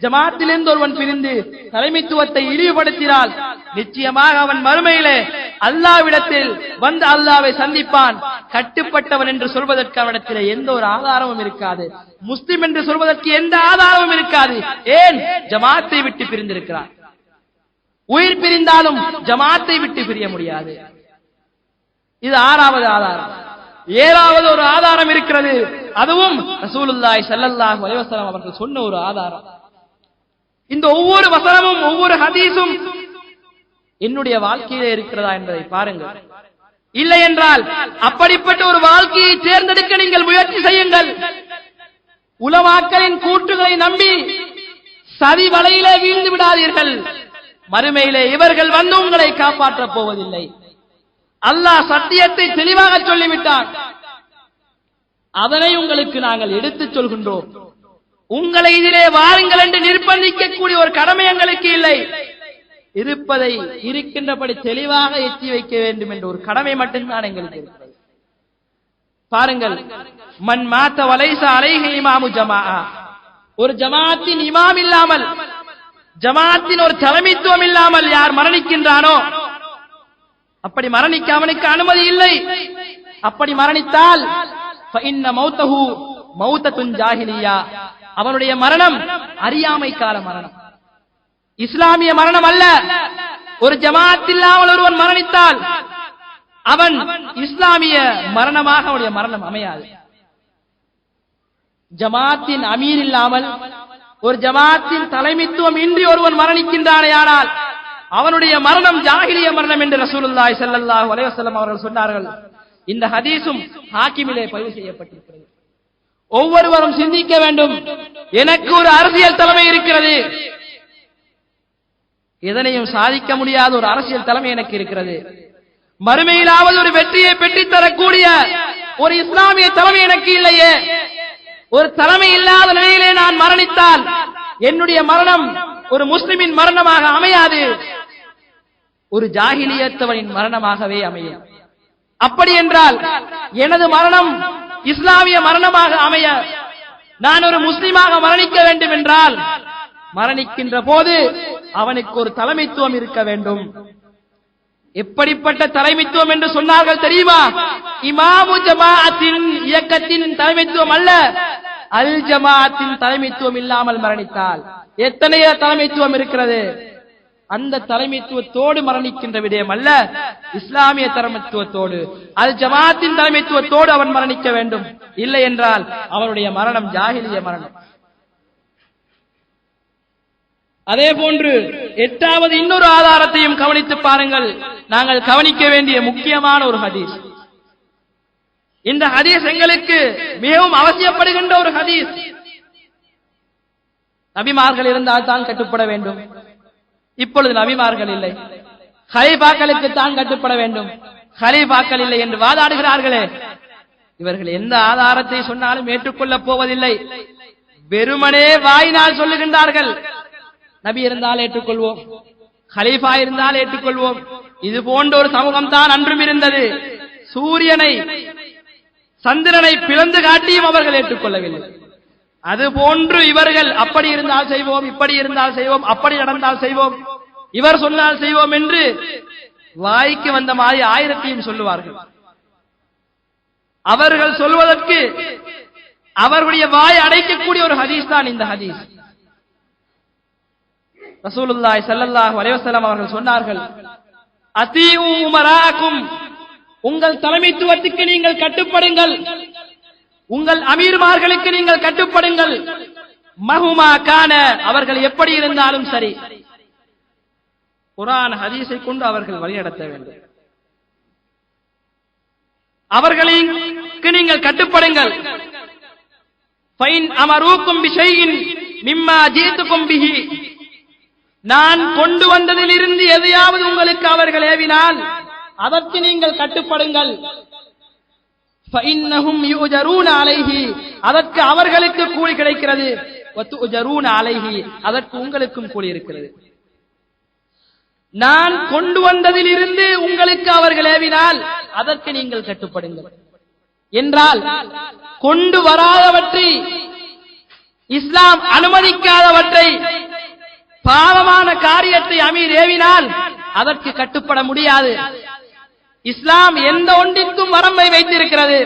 ஜமாத்திலிருந்து ஒருவன் பிரிந்து தலைமைத்துவத்தை இழிவுபடுத்தினால் நிச்சயமாக அவன் மறுமையிலே அல்லாஹ்விடத்தில் வந்து அல்லாஹ்வை சந்திப்பான். கட்டுப்பட்டவன் என்று சொல்வதற்கு அவனிடத்திலே எந்த ஒரு ஆதாரமும் இருக்காது. முஸ்லிம் என்று சொல்வதற்கு எந்த ஆதாரமும் இருக்காது. ஏன்? ஜமாத்தை விட்டு பிரிந்திருக்கிறான். உயிர் பிரிந்தாலும் ஜமாத்தை விட்டு பிரிய முடியாது. இது 6வது ஆதாரம். 7வது ஒரு ஆதாரம் இருக்கிறது. அதுவும் ரசூலுல்லாஹி ஸல்லல்லாஹு அலைஹி வஸல்லம் அவர்கள் சொன்ன ஒரு ஆதாரம். இந்த ஒவ்வொரு வசனமும் ஒவ்வொரு ஹதீஸும் என்னுடைய வாழ்க்கையிலே இருக்கிறதா என்பதை பாருங்கள். இல்லை என்றால் அப்படிப்பட்ட ஒரு வாழ்க்கையை தேர்ந்தெடுக்க நீங்கள் முயற்சி செய்யுங்கள். உலமாக்களின் கூற்றுகளை நம்பி சதி வலையிலே வீழ்ந்து விடாதீர்கள். மறுமையிலே இவர்கள் வந்து உங்களை காப்பாற்றப் போவதில்லை. அல்லாஹ் சத்தியத்தை தெளிவாக சொல்லிவிட்டான். அதனை உங்களுக்கு நாங்கள் எடுத்துச் சொல்கின்றோம். உங்களை இதிலே வாருங்கள் என்று நிர்பந்திக்கக்கூடிய ஒரு கடமை எங்களுக்கு இல்லை. இருப்பதை இருக்கின்றபடி தெளிவாக எத்தி வைக்க வேண்டும் என்ற ஒரு கடமை மட்டும்தான் எங்களுக்கு இருக்கிறது. பாருங்கள், மன் மாத்த வலைஸ அலைஹி இமாமு ஜமாஅ, ஒரு ஜமாஅத்தின் இமாம் இல்லாமல், ஜமாஅத்தின் ஒரு தலைமைத்துவம் இல்லாமல் யார் மரணிக்கின்றானோ, அப்படி மரணிக்க அவனுக்கு அனுமதி இல்லை. அப்படி மரணித்தால் ஃபஇன்ன மௌத்தஹு மௌத்தத்துன் ஜாஹிலியா, அவனுடைய மரணம் அறியாமை கால மரணம், இஸ்லாமிய மரணம் அல்ல. ஒரு ஜமாத் இல்லாமல் ஒருவன் மரணித்தால் அவன் இஸ்லாமிய மரணமாக அவனுடைய மரணம் அமையாது. ஜமாத்தின் அமீர் இல்லாமல், ஒரு ஜமாத்தின் தலைமைத்துவம் இன்றி ஒருவன் மரணிக்கின்றானேயானால் அவனுடைய மரணம் ஜாஹிலிய மரணம் என்று ரசூலுல்லாஹி ஸல்லல்லாஹு அலைஹி வஸல்லம் அவர்கள் சொன்னார்கள். இந்த ஹதீஸும் ஹாக்கிமிலே பதிவு செய்யப்பட்டிருக்கிறது. ஒவ்வொருவரும் சிந்திக்க வேண்டும். எனக்கு ஒரு அரசியல் தலைமை இருக்கிறது, எதனையும் சாதிக்க முடியாத ஒரு அரசியல் தலைமை எனக்கு இருக்கிறது. மறுமையிலாவது ஒரு வெற்றியை பெற்றுத் தரக்கூடிய ஒரு இஸ்லாமிய தலைமை எனக்கு இல்லையே. ஒரு தலைமை இல்லாத நிலையிலே நான் மரணித்தால் என்னுடைய மரணம் ஒரு முஸ்லிமின் மரணமாக அமையாது, ஒரு ஜாஹிலியத்தவனின் மரணமாகவே அமையும். அப்படி என்றால் எனது மரணம் இஸ்லாமிய மரணமாக அமைய நான் ஒரு முஸ்லிமாக மரணிக்க வேண்டும் என்றால் மரணிக்கின்ற போது அவனுக்கு ஒரு தலைமைத்துவம் இருக்க வேண்டும். எப்படிப்பட்ட தலைமைத்துவம் என்று சொன்னார்கள் தெரியுமா? இமாமு ஜமாஅத்தின் இயக்கத்தின் தலைமைத்துவம் அல்ல, அல் ஜமாஅத்தின் தலைமைத்துவம் இல்லாமல் மரணித்தால் எத்தனையோ தலைமைத்துவம் இருக்கிறது. அந்த தலைமைத்துவத்தோடு மரணிக்கின்ற விடயம் அல்ல, இஸ்லாமிய தலைமைத்துவத்தோடு, அல் ஜமாஅத்தின் தலைமைத்துவத்தோடு அவன் மரணிக்க வேண்டும். இல்லை என்றால் அவனுடைய மரணம் ஜாஹிலிய மரணம். அதே போன்று 8வது இன்னொரு ஆதாரத்தையும் கவனித்து பாருங்கள். நாங்கள் கவனிக்க வேண்டிய முக்கியமான ஒரு ஹதீஸ். இந்த ஹதீஸ் எங்களுக்கு மிகவும் அவசியப்படுகின்ற ஒரு ஹதீஸ். நபிமார்கள் இருந்தால் தான் கட்டுப்பட வேண்டும். இப்பொழுது நபிமார்கள் இல்லை, ஹலீஃபாக்களுக்கு தான் கட்டுப்பட வேண்டும். ஹலீஃபாக்கள் இல்லை என்று வாதாடுகிறார்களே, இவர்கள் எந்த ஆதாரத்தை சொன்னாலும் ஏற்றுக்கொள்ளப் போவதில்லை. வெறுமனே வாயினால் சொல்லுகின்றார்கள். நபி இருந்தால் ஏற்றுக்கொள்வோம், ஹலீஃபா இருந்தால் ஏற்றுக்கொள்வோம். இது போன்ற ஒரு சமூகம் தான் அன்றும் இருந்தது. சூரியனை சந்திரனை பிளந்து காட்டியும் அவர்கள் ஏற்றுக்கொள்ளவில்லை. அது போன்று இவர்கள் அப்படி இருந்தால் செய்வோம், இப்படி இருந்தால் செய்வோம், அப்படி நடந்தால் செய்வோம், இவர் சொன்னால் செய்வோம் என்று வாய்க்கு வந்த மாதிரி 1000ஐயும் சொல்லுவார்கள். அவர்கள் சொல்வதற்கு அவர்களுடைய வாய் அடைக்கக்கூடிய ஒரு ஹதீஸ் தான் இந்த ஹதீஸ். ரசூலுல்லாஹி ஸல்லல்லாஹு அலைஹி வஸல்லம் அவர்கள் சொன்னார்கள், அதீஉ உமராக்கும், உங்கள் தலைமைத்துவத்துக்கு நீங்கள் கட்டுப்படுங்கள், உங்கள் அமீர்மார்களுக்கு நீங்கள் கட்டுப்படுங்கள். மஹுமா கான, அவர்கள் எப்படி இருந்தாலும் சரி. குர்ஆன் ஹதீஸை கொண்டு அவர்கள் வழிநடத்த வேண்டும். அவர்களுக்கு நீங்கள் கட்டுப்படுங்கள். ஃபைன் அமரூக்கும் பிஷைஇன் மிம்மா ஜீதுக்கும் பிஹி, நான் கொண்டு வந்ததிலிருந்து எதையாவது உங்களுக்கு அவர்கள் ஏவினால் அதற்கு நீங்கள் கட்டுப்படுங்கள். فإنهم يؤجرون عليه அதற்கு அவர்களுக்கு கூலி கிடைக்கிறது وتؤجرون عليه அதற்கு உங்களுக்கும் கூலி இருக்கிறது. நான் கொண்டு வந்ததிலிருந்து உங்களுக்கு அவர்கள் ஏவினால் அதற்கு நீங்கள் கட்டுப்படுங்கள் என்றால், கொண்டு வராதவற்றை, இஸ்லாம் அனுமதிக்காதவற்றை, பாவமான காரியத்தை அமீர் ஏவினால் அதற்கு கட்டுப்பட முடியாது. இஸ்லாம் எந்த ஒன்றிற்கும் வரம்பை வைத்திருக்கிறது,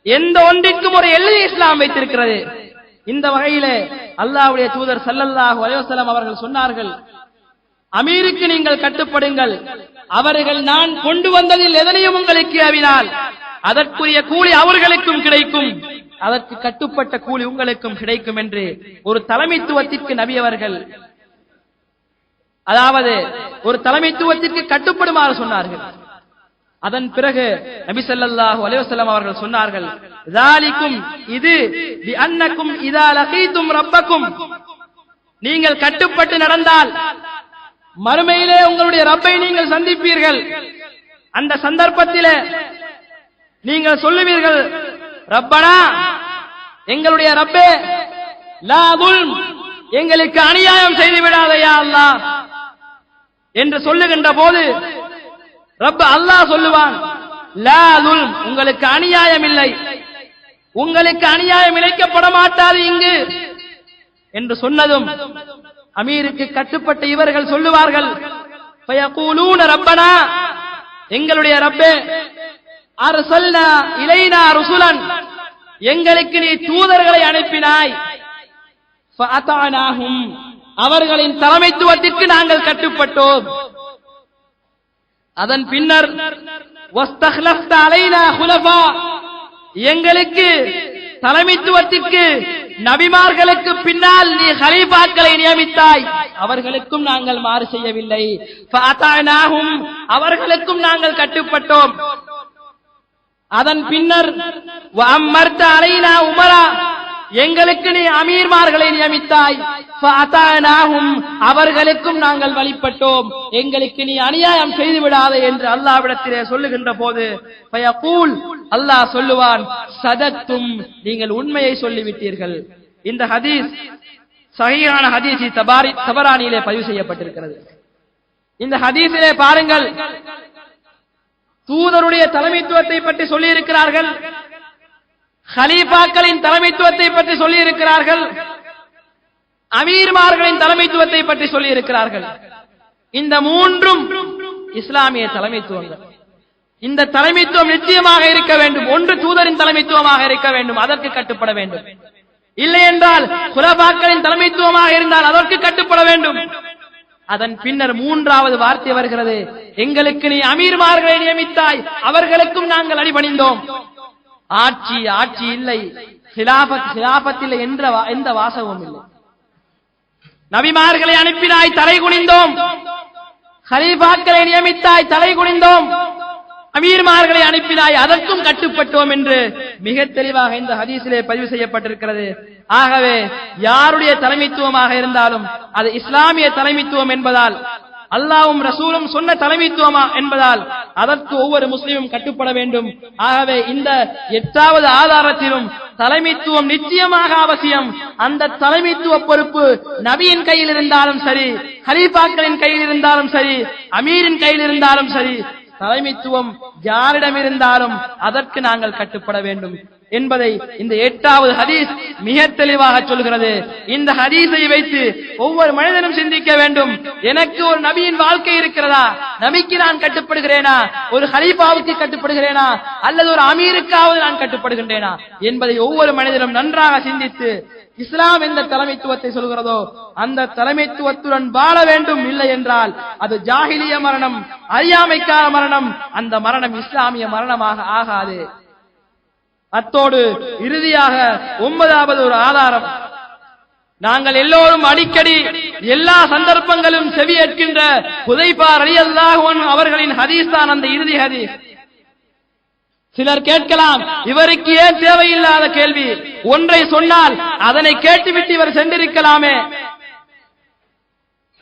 எந்த ஒன்றிற்கும் ஒரு எல்லையை இஸ்லாம் வைத்திருக்கிறது. இந்த வகையிலே அல்லாஹ்வுடைய தூதர் ஸல்லல்லாஹு அலைஹி வஸல்லம் அவர்கள் சொன்னார்கள், அமீருக்கு நீங்கள் கட்டுப்படுங்கள், அவர்கள் நான் கொண்டு வந்ததில் எதனையும் உங்களுக்கு ஏவினால் அதற்குரிய கூலி அவர்களுக்கும் கிடைக்கும், அதற்கு கட்டுப்பட்ட கூலி உங்களுக்கும் கிடைக்கும் என்று ஒரு தலைமைத்துவத்திற்கு நபி அவர்கள், அதாவது ஒரு தலைமைத்துவத்திற்கு கட்டுப்படுமாறு சொன்னார்கள். அதன் பிறகு நபி ஸல்லல்லாஹு அலைஹி வஸல்லம் அவர்கள் சொன்னார்கள், ذَلِكُمْ இது بِأَنَّكُمْ إِذَا لَقِيتُمْ رَبَّكُمْ நீங்கள் கட்டுப்பட்டு நடந்தால் மறுமையிலே உங்களுடைய ரப்பை நீங்கள் சந்திப்பீர்கள். அந்த சந்தர்ப்பத்திலே நீங்கள் சொல்லுவீர்கள், ரப்பனா, எங்களுடைய ரப்பே, லா துல்ம், எங்களுக்கு அநியாயம் செய்து விடாதே யா அல்லாஹ் என்று சொல்லுகின்ற போது ரப்ப அல்லாஹ் சொல்லுவான், லா துல்ம், உங்களுக்கு அநியாயம் இல்லை, உங்களுக்கு அநியாயம் இழைக்கப்பட மாட்டாது இங்கு என்று சொன்னதும் அமீருக்கு கட்டுப்பட்ட இவர்கள் சொல்லுவார்கள், ஃபயகூலூன ரப்பனா, எங்களுடைய ரப்பே, அர்சல்னா இலைனா ருசுலன், எங்களுக்கு நீ தூதர்களை அனுப்பினாய், ஃபஅதானாஹும், அவர்களின் தலைமைத்துவத்திற்கு நாங்கள் கட்டுப்பட்டோம். அதன் பின்னர் வஸ்தக்லஃப்த அலைனா குலஃபா, எங்களுக்கு தலைமைத்துவத்திற்கு நபிமார்களுக்கு பின்னால் நீ கலீஃபாக்களை நியமித்தாய், அவர்களுக்கும் நாங்கள் மாறு செய்யவில்லை. ஃபஅதானாஹும், அவர்களுக்கும் நாங்கள் கட்டுப்பட்டோம். அதன் பின்னர் வஅம்மர்த அலைனா உமரா, எங்களுக்கு நீ அமீர்மார்களை நியமித்தாய், ஃபஅதானாஹும், அவர்களுக்கும் நாங்கள் வழிபட்டோம், எங்களுக்கு நீ அநியாயம் செய்து விடாதே என்று அல்லாஹ்விடத்திலே சொல்லுகின்ற போது ஃபயகூல், அல்லாஹ் சொல்லுவான், சதத்தும், நீங்கள் உண்மையை சொல்லிவிட்டீர்கள். இந்த ஹதீஸ் சஹீஹான ஹதீஸ் தபரானியிலே பதிவு செய்யப்பட்டிருக்கிறது. இந்த ஹதீஸிலே பாருங்கள், தூதருடைய தலைமைத்துவத்தை பற்றி சொல்லி இருக்கிறார்கள், கலீஃபாக்களின் தலைமைத்துவத்தை பற்றி சொல்லி இருக்கிறார்கள், அமீர்மார்களின் தலைமைத்துவத்தை பற்றி சொல்லி இருக்கிறார்கள். இந்த மூன்றும் இஸ்லாமிய தலைமைத்துவங்கள். இந்த தலைமைத்துவம் நிச்சயமாக இருக்க வேண்டும். ஒன்று தூதரின் தலைமைத்துவமாக இருக்க வேண்டும், அதற்கு கட்டுப்பட வேண்டும். இல்லை என்றால் குலபாக்களின் தலைமைத்துவமாக இருந்தால் அதற்கு கட்டுப்பட வேண்டும். அதன் பின்னர் மூன்றாவது வார்த்தை வருகிறது, எங்களுக்கு நீ அமீர்மார்களை நியமித்தாய், அவர்களுக்கும் நாங்கள் அடிபணிந்தோம். ஆட்சி ஆட்சி இல்லை, ஹிலாபத் இல்லை என்ற எந்த வாசகமும் இல்லை. நபிமார்களை அனுப்பினாய், தலை குனிந்தோம். கலீஃபாக்களை நியமித்தாய், தலை குனிந்தோம். அமீர்மார்களை அனுப்பினாய், அதற்கும் கட்டுப்பட்டோம் என்று மிக தெளிவாக இந்த ஹதீஸிலே பதிவு செய்யப்பட்டிருக்கிறது. ஆகவே யாருடைய தலைமைத்துவமாக இருந்தாலும் அது இஸ்லாமிய தலைமைத்துவம் என்பதால், அல்லாஹ்வும் ரசூலும் சொன்ன தலைமைத்துவமா என்பதால் அதற்கு ஒவ்வொரு முஸ்லிமும் கட்டுப்பட வேண்டும். ஆகவே இந்த 8வது ஆதாரத்திலும் தலைமைத்துவம் நிச்சயமாக அவசியம். அந்த தலைமைத்துவ பொறுப்பு நபியின் கையில் இருந்தாலும் சரி, கலீஃபாக்களின் கையில் இருந்தாலும் சரி, அமீரின் கையில் இருந்தாலும் சரி, தலைமைத்துவம் யாரிடம் இருந்தாலும் அதற்கு நாங்கள் கட்டுப்பட வேண்டும் என்பதை இந்த 8வது ஹதீஸ் மிக தெளிவாக சொல்கிறது. இந்த ஹதீஸை வைத்து ஒவ்வொரு மனிதனும் சிந்திக்க வேண்டும். எனக்கு ஒரு நபியின் வாழ்க்கை இருக்கிறதா? நபிக்கு நான் கட்டுப்படுகிறேனா? ஒரு கலீஃபாவுக்கு கட்டுப்படுகிறேனா? அல்லது ஒரு அமீருக்காவது நான் கட்டுப்படுகின்றேனா என்பதை ஒவ்வொரு மனிதனும் நன்றாக சிந்தித்து இஸ்லாம் எந்த தலைமைத்துவத்தை சொல்கிறதோ அந்த தலைமைத்துவத்துடன் வாழ வேண்டும். இல்லை என்றால் அது ஜாஹிலிய மரணம், அறியாமைக்கான மரணம். அந்த மரணம் இஸ்லாமிய மரணமாக ஆகாது. அத்தோடு இறுதியாக 9வது ஒரு ஆதாரம், நாங்கள் எல்லோரும் அடிக்கடி எல்லா சந்தர்ப்பங்களும் செவியேற்கின்ற ஹுதைஃபா ரலியல்லாஹு அன்ஹு அவர்களின் ஹதீஸ் தான் அந்த இறுதி ஹதீஸ். சிலர் கேட்கலாம், இவருக்கு ஏன் தேவையில்லாத கேள்வி? ஒன்றை சொன்னால் அதனை கேட்டுவிட்டு இவர் சென்றிருக்கலாமே.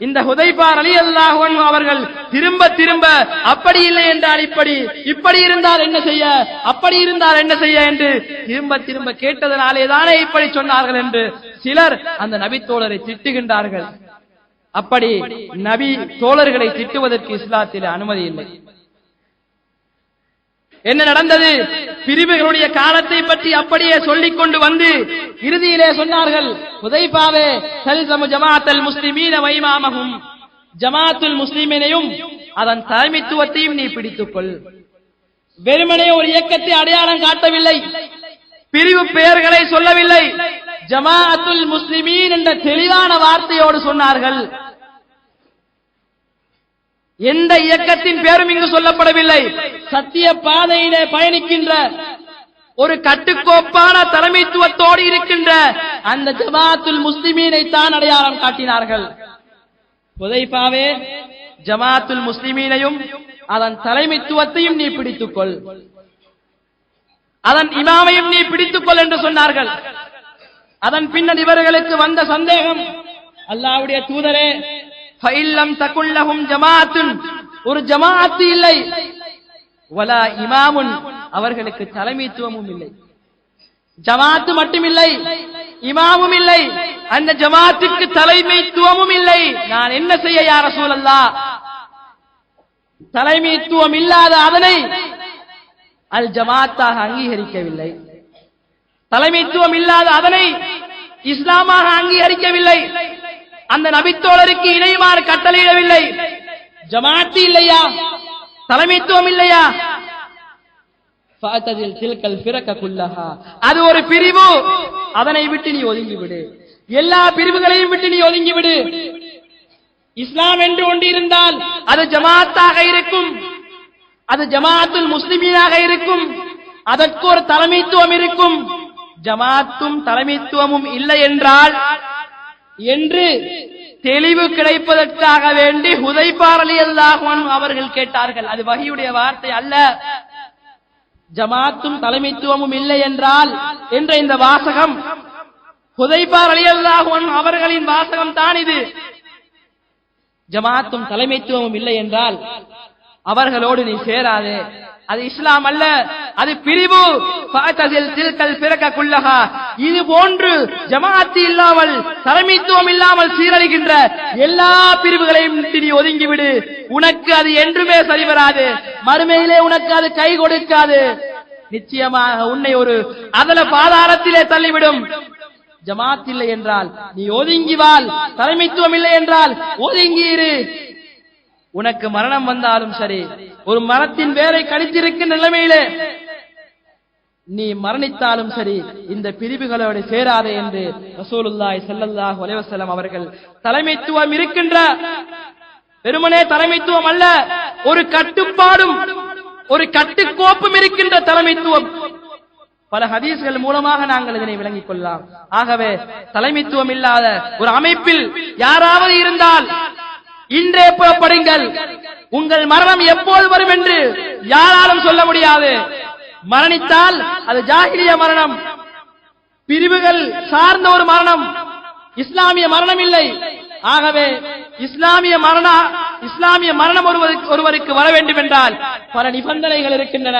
இந்த ஹுதைபா ரலியல்லாஹு அன்ஹு அவர்கள் திரும்ப திரும்ப அப்படி இல்லை என்றால் இப்படி இருந்தால் என்ன செய்ய, அப்படி இருந்தால் என்ன செய்ய என்று திரும்ப திரும்ப கேட்டதனாலே தானே இப்படி சொன்னார்கள் என்று சிலர் அந்த நபி தோழரை திட்டுகின்றார்கள். அப்படி நபி தோழர்களை திட்டுவதற்கு இஸ்லாத்தில் அனுமதி இல்லை. என்ன நடந்தது? பிரிவுகளுடைய காலத்தை பற்றி அப்படியே சொல்லிக் கொண்டு வந்து இறுதியிலே சொன்னார்கள், ஹுதைபாவே தல்ஸமு ஜமாஅத்துல் முஸ்லிமீன வ இமாமஹும், ஜமாஅத்துல் முஸ்லிமீனையும் அதன் தலைமைத்துவத்தையும் நீ பிடித்துக்கொள். வெறுமனே ஒரு இயக்கத்தை அடையாளம் காட்டவில்லை, பிரிவு பெயர்களை சொல்லவில்லை, ஜமாஅத்துல் முஸ்லிமீன் என்ற தெளிவான வார்த்தையோடு சொன்னார்கள். எந்த இயக்கத்தின் பேரும் இங்கு சொல்லப்படவில்லை. சத்திய பாதையிலே பயணிக்கின்ற ஒரு கட்டுக்கோப்பான தலைமைத்துவத்தோடு இருக்கின்ற அந்த ஜமாஅத்துல் முஸ்லிமீனை தான் அடையாளம் காட்டினார்கள். ஹுதைபாவே, ஜமாஅத்துல் முஸ்லிமீனையும் அதன் தலைமைத்துவத்தையும் நீ பிடித்துக்கொள், அதன் இமாமையும் நீ பிடித்துக்கொள் என்று சொன்னார்கள். அதன் பின்னர் இவர்களுக்கு வந்த சந்தேகம், அல்லாஹ்வுடைய தூதரே, ஃபஇல்லம் தகுல்லஹும் ஜமாஅத்துன், ஒரு ஜமாஅத்து இல்லை, வலா இமாமுன், அவர்களுக்கு தலைமைத்துவமும் இல்லை. ஜமாஅத்து மட்டுமில்லை, இமாமும் இல்லை, அந்த ஜமாஅத்துக்கு தலைமைத்துவமும் இல்லை. நான் என்ன செய்ய யா ரசூலல்லாஹ்? தலைமைத்துவம் இல்லாத அதனை அல் ஜமாஅத்தாக அங்கீகரிக்கவில்லை, தலைமைத்துவம் இல்லாத அதனை இஸ்லாமாக அங்கீகரிக்கவில்லை, அந்த நபித்தோழருக்கு இணைமாறு கட்டளையிடவில்லை. ஜமாஅத்து இல்லையா, தலைமைத்துவம் இல்லையா? ஃபஅததில் தில்கல் ஃபிரக குல்லஹா, அது ஒரு பிரிவு, அதனை விட்டு நீ ஒதுங்கிவிடு, எல்லா பிரிவுகளையும் விட்டு நீ ஒதுங்கிவிடு. இஸ்லாம் என்று ஒன்று இருந்தால் அது ஜமாஅத்தாக இருக்கும், அது ஜமாஅத்துல் முஸ்லிமீனாக இருக்கும், அதற்கு ஒரு தலைமைத்துவம் இருக்கும். ஜமாஅத்தும் தலைமைத்துவமும் இல்லை என்றால் என்று தெளிவு கிடைப்பதற்காக வேண்டி ஹுதைபா ரலியல்லாஹு அன்ஹு அவர்கள் கேட்டார்கள். அது வஹீயுடைய வார்த்தை அல்ல. ஜமாஅத்தும் தலைமைத்துவமும் இல்லை என்றால் என்ற இந்த வாசகம் ஹுதைபா ரலியல்லாஹு அன்ஹு அவர்களின் வாசகம் தான் இது. ஜமாஅத்தும் தலைமைத்துவமும் இல்லை என்றால் அவர்களோடு நீ சேராதே, அது இஸ்லாம் அல்ல, அது பிரிவு. ஃபஅதஸில் தில்கல் ஃபிரக குல்லஹா, இது போன்று ஜமாஅத்து இல்லாமல் தலைமைத்துவம் இல்லாமல் சீரழிகின்ற எல்லா பிரிவுகளையும் நீ ஒதுங்கிவிடு. உனக்கு அது என்றுமே சரிவராது, மறுமையிலே உனக்கு அது கை கொடுக்காது, நிச்சயமாக உன்னை ஒரு அதல பாதாளத்திலே தள்ளிவிடும். ஜமாஅத் இல்லை என்றால் நீ ஒதுங்கி வாழ், தலைமைத்துவம் இல்லை என்றால் ஒதுங்கியிரு. உனக்கு மரணம் வந்தாலும் சரி, ஒரு மரத்தின் வேரை கழித்திருக்கின்ற நிலைமையிலே நீ மரணித்தாலும் சரி, இந்த பிரிவுகளோடு சேராதே என்று ரசூலுல்லாஹி ஸல்லல்லாஹு அலைஹி வஸல்லம் அவர்கள் தலைமைத்துவம் இருக்கின்ற, வெறுமனே தலைமைத்துவம் அல்ல, ஒரு கட்டுப்பாடும் ஒரு கட்டுக்கோப்பும் இருக்கின்ற தலைமைத்துவம். பல ஹதீஸ்கள் மூலமாக நாங்கள் இதனை விளங்கிக் கொள்ளலாம். ஆகவே தலைமைத்துவம் இல்லாத ஒரு அமைப்பில் யாராவது இருந்தால் இன்றே புறப்படுங்கள், உங்கள் மரணம் எப்போது வரும் என்று யாராலும் சொல்ல முடியாது. மரணித்தால் அது ஜாஹிலிய மரணம், பிரிவுகள் சார்ந்த ஒரு மரணம், இஸ்லாமிய மரணம் இல்லை. ஆகவே இஸ்லாமிய மரணம் ஒருவருக்கு வர வேண்டும் என்றால் பல நிபந்தனைகள் இருக்கின்றன.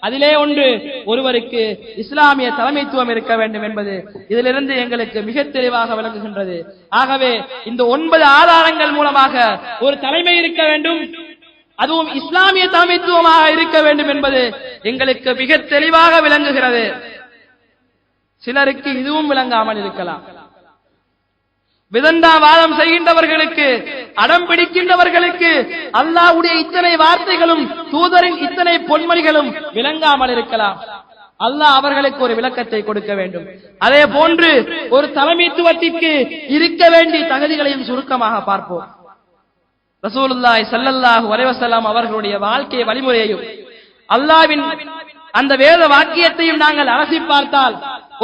அதிலே ஒன்று, ஒருவருக்கு இஸ்லாமிய தலைமைத்துவம் இருக்க வேண்டும் என்பது இதிலிருந்து எங்களுக்கு மிக தெளிவாக விளங்குகின்றது. ஆகவே இந்த 9 ஆதாரங்கள் மூலமாக ஒரு தலைமை இருக்க வேண்டும், அதுவும் இஸ்லாமிய தலைமைத்துவமாக இருக்க வேண்டும் என்பது எங்களுக்கு மிக தெளிவாக விளங்குகிறது. சிலருக்கு இதுவும் விளங்காமல் இருக்கலாம். விதண்டாவாதம் செய்கின்றவர்களுக்கு, அடம் பிடிக்கின்றவர்களுக்கு அல்லாஹ்வுடைய இத்தனை வார்த்தைகளும் தூதரின் இத்தனை பொன்மொழிகளும் விளங்காமல் இருக்கலாம். அல்லாஹ் அவர்களுக்கு ஒரு விளக்கத்தை கொடுக்க வேண்டும். அதே போன்று ஒரு தலைமைத்துவத்திற்கு இருக்க வேண்டிய தகுதிகளையும் சுருக்கமாக பார்ப்போம். ரசூலுல்லாஹி ஸல்லல்லாஹு அலைஹி வஸல்லம் அவர்களுடைய வாழ்க்கை வழிமுறையையும் அல்லாஹ்வின் அந்த வேத வாக்கியத்தையும் நாங்கள் அலசி பார்த்தால்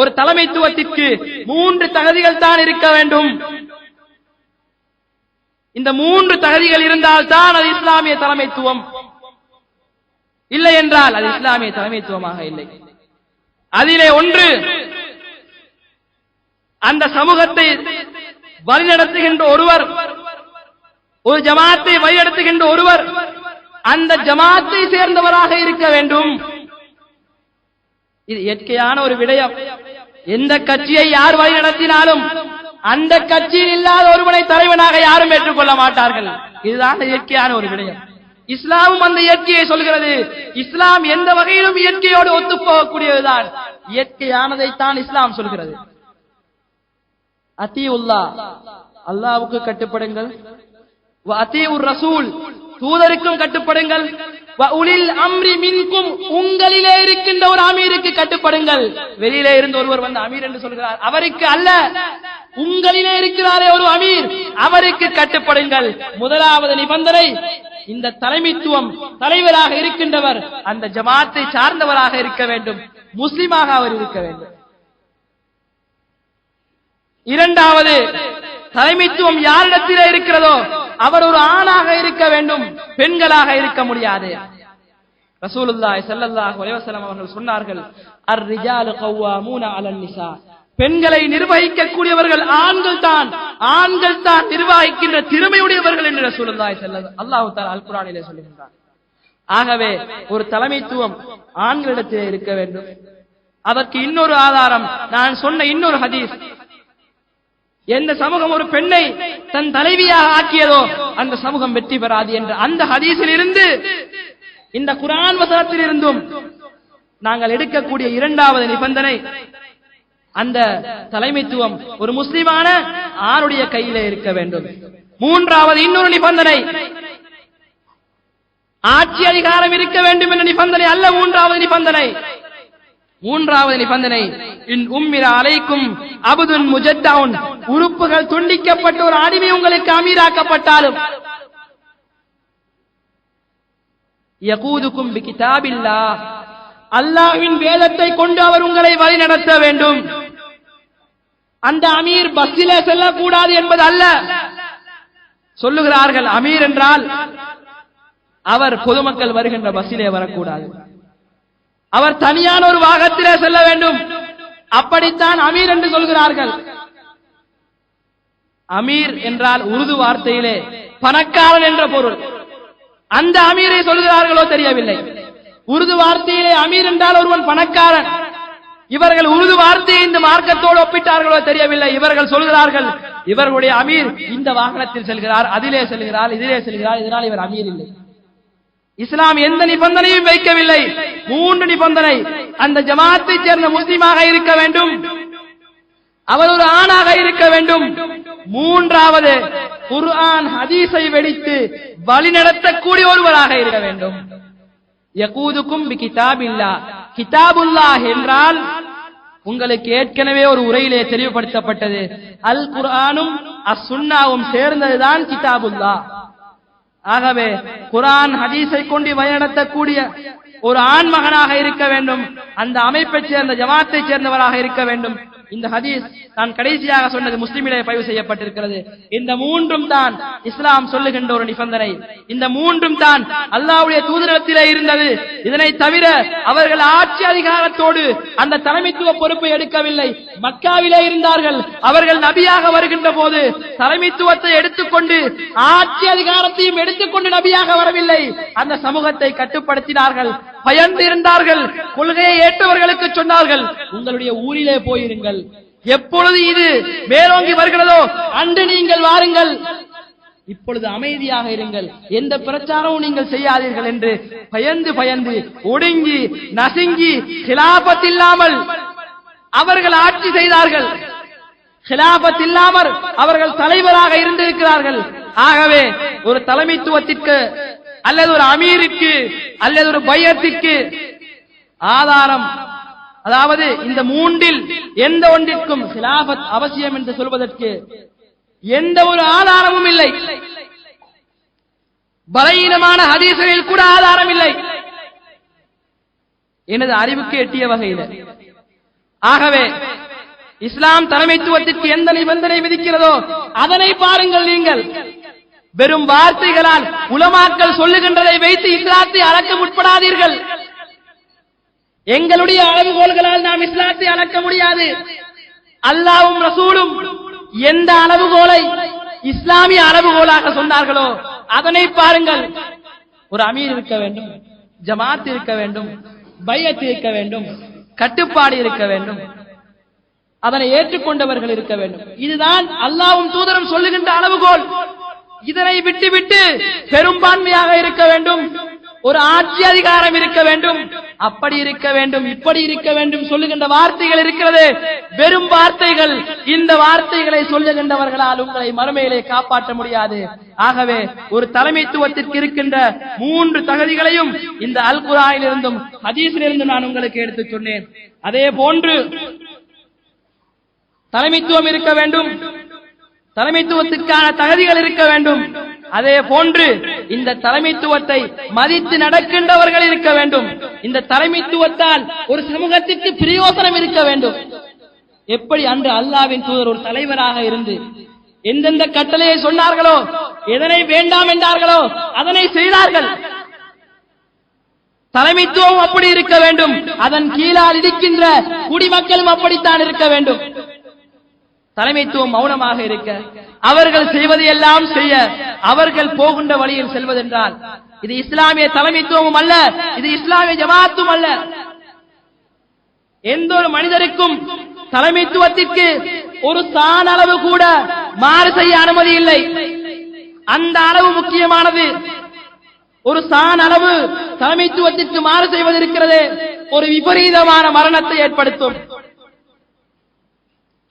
ஒரு தலைமைத்துவத்திற்கு 3 தகுதிகள் தான் இருக்க வேண்டும். இந்த 3 தகுதிகள் இருந்தால் தான் அது இஸ்லாமிய தலைமைத்துவம், இல்லை என்றால் அது இஸ்லாமிய தலைமைத்துவமாக இல்லை. அதிலே ஒன்று, அந்த சமூகத்தை வழிநடத்துகின்ற ஒருவர் ஒரு ஜமாத்தை வழிநடத்துகின்ற ஒருவர் அந்த ஜமாத்தை சேர்ந்தவராக இருக்க வேண்டும். இது இயற்கையான ஒரு விடயம். எந்த கட்சியை யார் வழி நடத்தினாலும் அந்த கட்சியில் இல்லாத ஒருவனை தலைவனாக யாரும் ஏற்றுக்கொள்ள மாட்டார்கள். இதுதான் இயற்கையான ஒரு விடயம். இஸ்லாமும் அந்த இயற்கையை சொல்கிறது. இஸ்லாம் எந்த வகையிலும் இயற்கையோடு ஒத்துப்போகக்கூடியதுதான். இயற்கையானதைத்தான் இஸ்லாம் சொல்கிறது. அத்தீஉல்லாஹ், அல்லாஹ்வுக்கு கட்டுப்படுங்கள். வ அத்தீஉர் ரசூல், தூதருக்கும் கட்டுப்படுங்கள். வ உலில் அம்ரி மின்கும், உங்களிலே இருக்கின்ற ஒரு அமீருக்கு கட்டுப்படுங்கள். வெளியிலே இருந்து ஒருவர் வந்து அமீர் என்று சொல்கிறார், அவருக்கு அல்ல, உங்களிலே இருக்கிறாரே ஒரு அமீர், அவருக்கு கட்டுப்படுங்கள். முதலாவது நிபந்தனை, இந்த தலைமைத்துவம், தலைவராக இருக்கின்றவர் அந்த ஜமாத்தை சார்ந்தவராக இருக்க வேண்டும், முஸ்லிமாக அவர் இருக்க வேண்டும். இரண்டாவது, தலைமைத்துவம் யாரிடத்திலே இருக்கிறதோ அவர் ஒரு ஆணாக இருக்க வேண்டும், பெண்களாக இருக்க முடியாது. ரசூலுல்லாஹி ஸல்லல்லாஹு அலைஹி வஸல்லம் அவர்கள் சொன்னார்கள், அர்-ரிஜாலு கவ்வாமூன அலன் நிசா, பெண்களை நிர்வகிக்கக்கூடியவர்கள் ஆண்கள் தான், ஆண்கள் தான் நிர்வகிக்கின்ற திறமையுடையவர்கள் என்று ரசூலுல்லாஹி ஸல்லல்லாஹு அல்லாஹ் தஆலா அல் குர்ஆனிலே சொல்லுகின்றார். ஆகவே ஒரு தலைமைத்துவம் ஆண்களிடத்திலே இருக்க வேண்டும். அதற்கு இன்னொரு ஆதாரம் நான் சொன்ன இன்னொரு ஹதீஸ். எந்த சமூகம் ஒரு பெண்ணை தன் தலைவியாக ஆக்கியதோ அந்த சமூகம் வெற்றி பெறாது என்ற அந்த ஹதீஸில் இருந்து, இந்த குர்ஆன் வசனத்தில் இருந்தும் நாங்கள் எடுக்கக்கூடிய இரண்டாவது நிபந்தனை, அந்த தலைமைத்துவம் ஒரு முஸ்லிமான ஆணுடைய கையிலே இருக்க வேண்டும். மூன்றாவது இன்னொரு நிபந்தனை, ஆட்சி அதிகாரம் இருக்க வேண்டும் என்ற நிபந்தனை அல்ல. மூன்றாவது நிபந்தனை இன் உம்மிர அலைக்கும் அபதுன் முஜத்தவுன், உறுப்புகள் துண்டிக்கப்பட்ட ஒரு அடிமை உங்களுக்கு அமீராக்கப்பட்டாலும், யகூதுக்கும் பிகிதாபில்லாஹ், அல்லாஹ்வின் வேதத்தை கொண்டு அவர் உங்களை வழி நடத்த வேண்டும். அந்த அமீர் பஸ்ஸிலே செல்லக்கூடாது என்பது அல்ல. சொல்லுகிறார்கள், அமீர் என்றால் அவர் பொதுமக்கள் வருகின்ற பஸ்ஸிலே வரக்கூடாது, அவர் தனியான ஒரு வாகனத்திலே செல்ல வேண்டும். அப்படித்தான் அமீர் என்று சொல்கிறார்கள். அமீர் என்றால் உருது வார்த்தையிலே பணக்காரன் என்ற பொருள். அந்த அமீரை சொல்கிறார்களோ தெரியவில்லை. உருது வார்த்தையிலே அமீர் என்றால் ஒருவன் பணக்காரன். இவர்கள் உருது வார்த்தையை இந்த மார்க்கத்தோடு ஒப்பிட்டார்களோ தெரியவில்லை. இவர்கள் சொல்கிறார்கள், இவர்களுடைய அமீர் இந்த வாகனத்தில் செல்கிறார், அதிலே செல்கிறார், இதிலே செல்கிறார், இதனால் இவர் அமீர் இல்லை. இஸ்லாம் எந்த நிபந்தனையும் வைக்கவில்லை. மூன்று நிபந்தனை, அந்த ஜமாத்தை சேர்ந்த முஸ்லிமாக இருக்க வேண்டும், அவர் ஒரு ஆணாக இருக்க வேண்டும். மூன்றாவது, குர்ஆன் ஹதீஸை வெடித்து வழிநடத்தக்கூடிய ஒருவராக இருக்க வேண்டும். யகூதுக்கும் பிகிதாபில்லாஹ், கிதாபுல்லாஹ் என்றால் உங்களுக்கு ஏற்கனவே ஒரு உரையிலே தெளிவுபடுத்தப்பட்டது, அல் குர்ஆனும் அஸ் சுன்னாவும் சேர்ந்ததுதான் கிதாபுல்லாஹ். ஆகவே குர்ஆன் ஹதீஸை கொண்டு வழிநடத்தக்கூடிய ஒரு ஆண் மகனாக இருக்க வேண்டும், அந்த அமைப்பை சேர்ந்த ஜமாத்தை சேர்ந்தவராக இருக்க வேண்டும். இந்த ஹதீஸ் நான் கடைசியாக சொன்னது முஸ்லிமிலே பதிவு செய்யப்பட்டிருக்கிறது. இந்த மூன்றும் தான் இஸ்லாம் சொல்லுகின்ற ஒரு நிபந்தனை. இந்த மூன்றும் தான் அல்லாஹ்வுடைய தூதரிடத்திலே இருந்தது. இதனை தவிர அவர்கள் ஆட்சி அதிகாரத்தோடு அந்த தலைமைத்துவ பொறுப்பை எடுக்கவில்லை. மக்காவிலே இருந்தார்கள். அவர்கள் நபியாக வருகின்ற போது தலைமைத்துவத்தை எடுத்துக்கொண்டு ஆட்சி அதிகாரத்தையும் எடுத்துக்கொண்டு நபியாக வரவில்லை. அந்த சமூகத்தை கட்டுப்படுத்தினார்கள், பயந்து இருந்தார்கள். கொள்கையை ஏற்றவர்களுக்கு சொன்னார்கள், உங்களுடைய ஊரிலே போயிருங்கள், எப்பொழுது இது மேலோங்கி வருகிறதோ அன்று நீங்கள் வாருங்கள், இப்பொழுது அமைதியாக இருங்கள், எந்த பிரச்சாரமும் நீங்கள் செய்யாதீர்கள் என்று பயந்து பயந்து ஒடுங்கி நசுங்கி ஹிலாபத் இல்லாமல் அவர்கள் ஆட்சி செய்தார்கள். ஹிலாபத் இல்லாமல் அவர்கள் தலைவராக இருந்திருக்கிறார்கள். ஆகவே ஒரு தலைமைத்துவத்திற்கு அல்லது ஒரு அமீருக்கு அல்லது ஒரு பையத்திற்கு ஆதாரம், அதாவது இந்த மூன்றில் எந்த ஒன்றிற்கும் ஹிலாபத் அவசியம் என்று சொல்வதற்கு எந்த ஒரு ஆதாரமும் இல்லை. பலவீனமான ஹதீஸ்களில் கூட ஆதாரம் இல்லை, எனது அறிவுக்கு எட்டிய வகையில். ஆகவே இஸ்லாம் தலைமைத்துவத்திற்கு எந்த நிபந்தனை விதிக்கிறதோ அதனை பாருங்கள். நீங்கள் வெறும் வார்த்தைகளால் உலமாக்கள் சொல்லுகின்றதை வைத்து இஸ்லாத்தை அளக்க முற்படாதீர்கள். எங்களுடைய அளவுகோல்களால் நாம் இஸ்லாத்தை அளக்க முடியாது. அல்லாஹ்வும் ரசூலும் எந்த அளவுகோலை இஸ்லாமிய அளவுகோலாக சொன்னார்களோ அதனை பாருங்கள். ஒரு அமீர் இருக்க வேண்டும், ஜமாத் இருக்க வேண்டும், பைஅத் இருக்க வேண்டும், கட்டுப்பாடு இருக்க வேண்டும், அதனை ஏற்றுக்கொண்டவர்கள் இருக்க வேண்டும். இதுதான் அல்லாஹ்வும் தூதரும் சொல்லுகின்ற அளவுகோல். இதனை விட்டுவிட்டு பெரும்பான்மையாக இருக்க வேண்டும், ஒரு ஆட்சி அதிகாரம் இருக்க வேண்டும், அப்படி இருக்க வேண்டும், இப்படி இருக்க வேண்டும் சொல்லுகின்ற வார்த்தைகள் இருக்கிறது, வெறும் வார்த்தைகள். இந்த வார்த்தைகளை சொல்லுகின்றவர்களால் உங்களை மறுமையிலே காப்பாற்ற முடியாது. ஆகவே ஒரு தலைமைத்துவத்திற்கு இருக்கின்ற 3 தகுதிகளையும் இந்த அல் குர்ஆனிலிருந்தும் ஹதீஸிலிருந்தும் நான் உங்களுக்கு எடுத்து சொன்னேன். அதே போன்று தலைமைத்துவம் இருக்க வேண்டும், தலைமைத்துவத்திற்கான தகுதிகள் இருக்க வேண்டும். அதே போன்று இந்த தலைமைத்துவத்தை மதித்து நடக்கின்றவர்கள் இருக்க வேண்டும். இந்த தலைமைத்துவத்தால் ஒரு சமூகத்திற்கு பிரயோசனம் இருக்க வேண்டும். எப்படி அன்று அல்லாஹ்வின் தூதர் ஒரு தலைவராக இருந்து எந்தெந்த கட்டளையை சொன்னார்களோ, எதனை வேண்டாம் என்றார்களோ அதனை செய்தார்கள். தலைமைத்துவம் அப்படி இருக்க வேண்டும். அதன் கீழால் இருக்கின்ற குடிமக்களும் அப்படித்தான் இருக்க வேண்டும். தலைமைத்துவம் மௌனமாக இருக்க, அவர்கள் செய்வதையெல்லாம் செய்ய, அவர்கள் போகின்ற வழியில் செல்வதென்றால் இது இஸ்லாமிய தலைமைத்துவமும் அல்ல, இது இஸ்லாமிய ஜமாத்தும் அல்ல. எந்த ஒரு மனிதருக்கும் தலைமைத்துவத்திற்கு ஒரு சான் அளவு கூட மாறு செய்ய அனுமதி இல்லை. அந்த அளவு முக்கியமானது. ஒரு சான் அளவு தலைமைத்துவத்திற்கு மாறு செய்வது இருக்கிறது, ஒரு விபரீதமான மரணத்தை ஏற்படுத்தும்.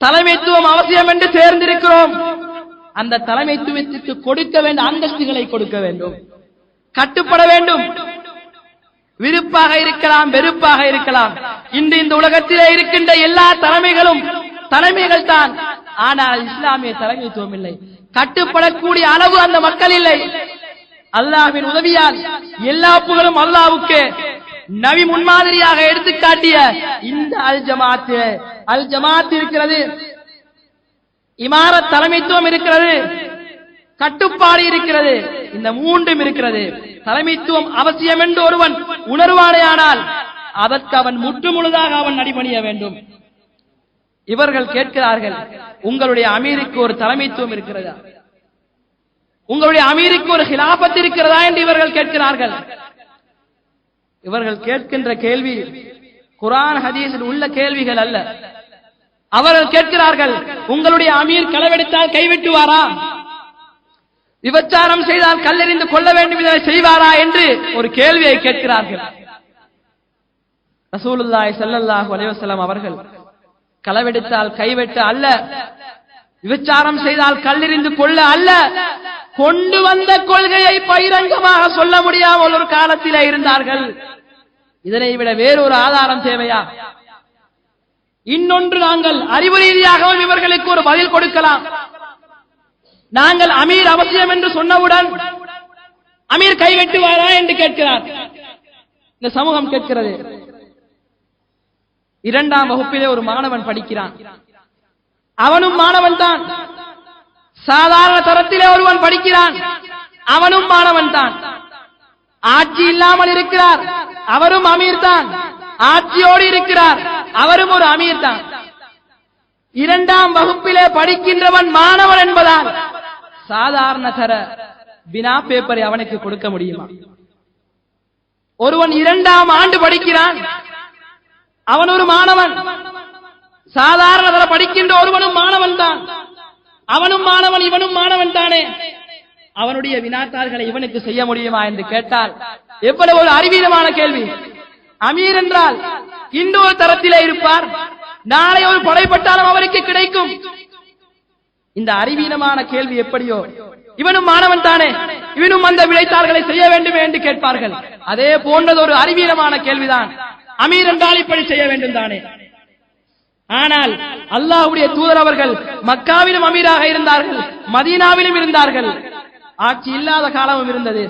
தலைமைத்துவம் அவசியம் என்று சேர்ந்திருக்கிறோம். அந்த தலைமைத்துவத்திற்கு கொடுக்க வேண்டிய அந்தஸ்துகளை கொடுக்க வேண்டும், கட்டுப்பட வேண்டும். விருப்பாக இருக்கலாம், வெறுப்பாக இருக்கலாம். இன்று இந்த உலகத்திலே இருக்கின்ற எல்லா தலைமைகள் தான். ஆனால் இஸ்லாமிய தலைமைத்துவம் இல்லை. கட்டுப்படக்கூடிய அளவு அந்த மக்கள் இல்லை. அல்லாஹ்வின் உதவியால் எல்லா புகழும் அல்லாஹ்வுக்கே. நபி முன்மாதிரியாக எடுத்துக்காட்டிய இந்த அல் ஜமாத் இருக்கிறது, இமாரத் தலைமைத்துவம் இருக்கிறது, கட்டுப்பாடு இருக்கிறது. இந்த 3ம் இருக்கிறது. தலைமைத்துவம் அவசியம் என்று ஒருவன் உணர்வானேயானால் அதற்கு அவன் முற்றுமுழுதாக அவன் அடிபணிய வேண்டும். இவர்கள் கேட்கிறார்கள், உங்களுடைய அமீருக்கு ஒரு தலைமைத்துவம் இருக்கிறதா, உங்களுடைய அமீருக்கு ஒரு ஹிலாபத் இருக்கிறதா என்று இவர்கள் கேட்கிறார்கள். இவர்கள் கேட்கின்ற கேள்வி குர்ஆன் ஹதீஸில் உள்ள கேள்விகள் அல்ல. அவர்கள் கேட்கிறார்கள், உங்களுடைய அமீர் களவெடுத்தால் கைவிட்டுவாரா, விபச்சாரம் செய்தால் கல்லெறிந்து கொள்ள வேண்டும் இதை செய்வாரா என்று ஒரு கேள்வியை கேட்கிறார்கள். ரசூலுல்லாஹி ஸல்லல்லாஹு அலைஹி வஸல்லம் அவர்கள் களவெடுத்தால் கைவெட்ட அல்ல, விபச்சாரம் செய்தால் கல்லெறிந்து கொள்ள அல்ல, கொண்டு வந்த கொள்கையை பகிரங்கமாக சொல்ல முடியாமல் ஒரு காலத்திலே இருந்தார்கள். இதனை விட வேறொரு ஆதாரம் தேவையா? இன்னொன்று, நாங்கள் அறிவு ரீதியாகவும் இவர்களுக்கு ஒரு பதில் கொடுக்கலாம். நாங்கள் அமீர் அவசியம் என்று சொன்னவுடன் அமீர் கைவெட்டுவாரா என்று கேட்கிறார். இந்த சமூகம் கேட்கிறது. 2ஆம் வகுப்பிலே ஒரு மாணவன் படிக்கிறான், அவனும் மாணவன் தான். சாதாரண தரத்திலே ஒருவன் படிக்கிறான், அவனும் மாணவன் தான். ஆட்சி இல்லாமல் இருக்கிறார், அவரும் அமீர் தான். ஆட்சியோடு இருக்கிறார், அவரும் ஒரு அமீர் தான். 2ஆம் வகுப்பிலே படிக்கின்றவன் மாணவன் என்பதால் சாதாரண தர வினா பேப்பரை அவனுக்கு கொடுக்க முடியுமா? ஒருவன் 2ஆம் ஆண்டு படிக்கிறான், அவன் ஒரு மாணவன். சாதாரண தர படிக்கின்ற ஒருவனும் மாணவன் தான், அவனும் மாணவன், இவனும் மாணவன் தானே. அவனுடைய வினாத்தாள்களை இவனுக்கு செய்ய முடியுமா என்று கேட்டால் எவ்வளவு ஒரு அறிவீனமான கேள்வி. அமீர் என்றால் இன்னொரு தரத்திலே இருப்பார், நாளை ஒரு படைப்பட்டாலும் அவருக்கு கிடைக்கும். இந்த அறிவீனமான கேள்வி எப்படியோ, இவனும் மாணவன் தானே, இவனும் அந்த விளைத்தாள்களை செய்ய வேண்டும் என்று கேட்பார்கள். அதே போன்றது ஒரு அறிவீனமான கேள்விதான். அமீர் என்றால் இப்படி செய்ய வேண்டும் தானே. ஆனால் அல்லாஹ்வுடைய தூதர் அவர்கள் மக்காவிலும் அமீராக இருந்தார்கள், மதீனாவிலும் இருந்தார்கள். ஆட்சி இல்லாத காலமும் இருந்தது,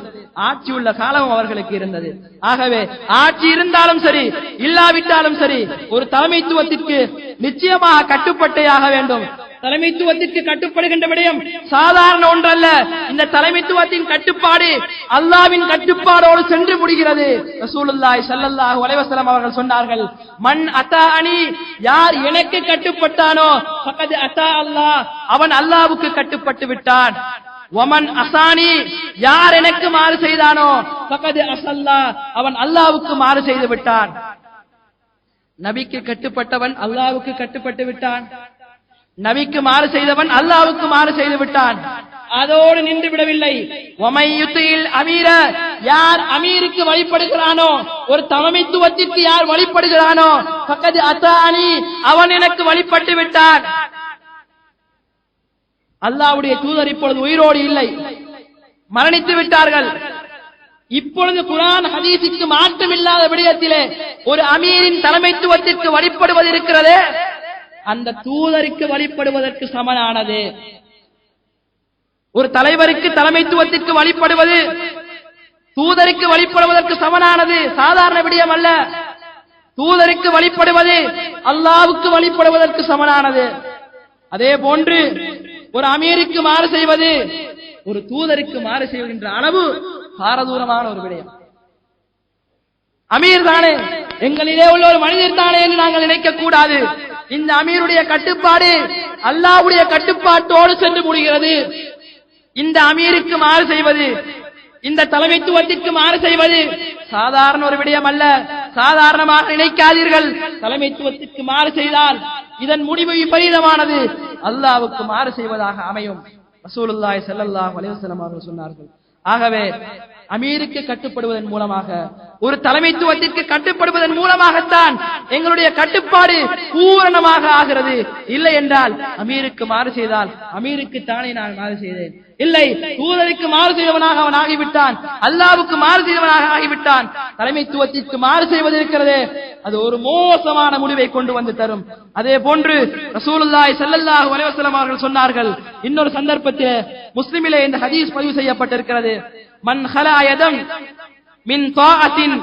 ஆட்சி உள்ள காலமும் அவர்களுக்கு இருந்தது. ஆகவே ஆட்சி இருந்தாலும் சரி, இல்லாவிட்டாலும் சரி, ஒரு தலைமைத்துவத்திற்கு நிச்சயமாக கட்டுப்பட்டே ஆக வேண்டும். தலைமைத்துவத்திற்கு கட்டுப்படுகின்ற விடயம் சாதாரண ஒன்றல்ல. இந்த தலைமைத்துவத்தின் கட்டுப்பாடு அல்லாஹ்வின் கட்டுப்பாடோடு சென்று முடிகிறது. ரசூலுல்லாஹி ஸல்லல்லாஹு அலைஹி வஸல்லம் அவர்கள் சொன்னார்கள், மன் அத்தாஅனி, யார் எனக்கு கட்டுப்பட்டானோ ஃபகத் அத்தா அல்லாஹ், அவன் அல்லாஹ்வுக்கு கட்டுப்பட்டு விட்டான். வமன் அசானி, யார் எனக்கு மாறு செய்தானோ ஃபகத் அஸல்லா, அவன் அல்லாஹ்வுக்கு மாறு செய்து விட்டான். நபிக்கு கட்டுப்பட்டவன் அல்லாஹ்வுக்கு கட்டுப்பட்டு விட்டான். நபிக்கு மாறு செய்தவன் அல்லாஹ்வுக்கு மாறு செய்து விட்டான். அதோடு நின்று விடவில்லை. வமையுத்தில் அமீர, யார் அமீருக்கு வழிபடுகிறானோ, ஒரு தலைமைத்துவத்திற்கு யார் வழிபடுகிறானோ ஃபகத் அத்தானி, அவன் எனக்கு வழிபட்டு விட்டான். அல்லாஹ்வுடைய தூதர் இப்பொழுது உயிரோடு இல்லை, மரணித்து விட்டார்கள். இப்பொழுது குர்ஆன் ஹதீஸுக்கு மாற்றமில்லாத விடயத்திலே ஒரு அமீரின் தலைமைத்துவத்திற்கு வழிபடுவது இருக்கிறதே, அந்த தூதருக்கு வழிபடுவதற்கு சமனானது. ஒரு தலைவருக்கு தலைமைத்துவத்திற்கு வழிபடுவது தூதருக்கு வழிபடுவதற்கு சமனானது. சாதாரண விடயம் அல்ல. தூதருக்கு வழிபடுவது அல்லாஹ்வுக்கு வழிபடுவதற்கு சமனானது. அதே போன்று ஒரு அமீருக்கு மாறு செய்வது ஒரு தூதருக்கு மாறு செய்கின்ற அளவு பாரதூரமான ஒரு விடயம். அமீர் தானே, எங்களிலே உள்ள ஒரு மனிதர் தானே என்று நாங்கள் நினைக்க கூடாது. இந்த அமீருடைய கட்டுப்பாடு அல்லாஹ்வுடைய கட்டுப்பாட்டோடு சென்று முடிகிறது. இந்த அமீருக்கு மாறு செய்வது, இந்த தலைமைத்துவத்திற்கு மாறு செய்வது சாதாரண ஒரு விடயம் அல்ல. சாதாரணமாக நினைக்காதீர்கள். தலைமைத்துவத்திற்கு மாறு செய்தால் இதன் முடிவு விபரீதமானது, அல்லாஹ்வுக்கு மாறு செய்வதாக அமையும். ரசூலுல்லாஹி ஸல்லல்லாஹு அலைஹி வஸல்லம் அவர்கள் சொன்னார்கள். ஆகவே அமீருக்கு கட்டுப்படுவதன் மூலமாக, ஒரு தலைமைத்துவத்திற்கு கட்டுப்படுவதன் மூலமாகத்தான் எங்களுடைய கட்டுப்பாடு பூரணமாக ஆகிறது. இல்லை என்றால் அமீருக்கு மாறு செய்தால் அமீருக்கு தானே நான் மாறு செய்தேன், இல்லை தூதருக்கு மாறு செய்தவனாக அவன் ஆகிவிட்டான், அல்லாஹ்வுக்கு மாறு செய்தவனாக ஆகிவிட்டான். தலைமைத்துவத்திற்கு மாறு செய்வது இருக்கிறதே, அது ஒரு மோசமான முடிவை கொண்டு வந்து தரும். அதே போன்று ரசூலுல்லாஹி ஸல்லல்லாஹு அலைஹி வஸல்லம் அவர்கள் சொன்னார்கள், இன்னொரு சந்தர்ப்பத்தில் முஸ்லிமிலே இந்த ஹதீஸ் பதிவு செய்யப்பட்டிருக்கிறது, மன் ஹலா யதம் மின் தாஅத்தின்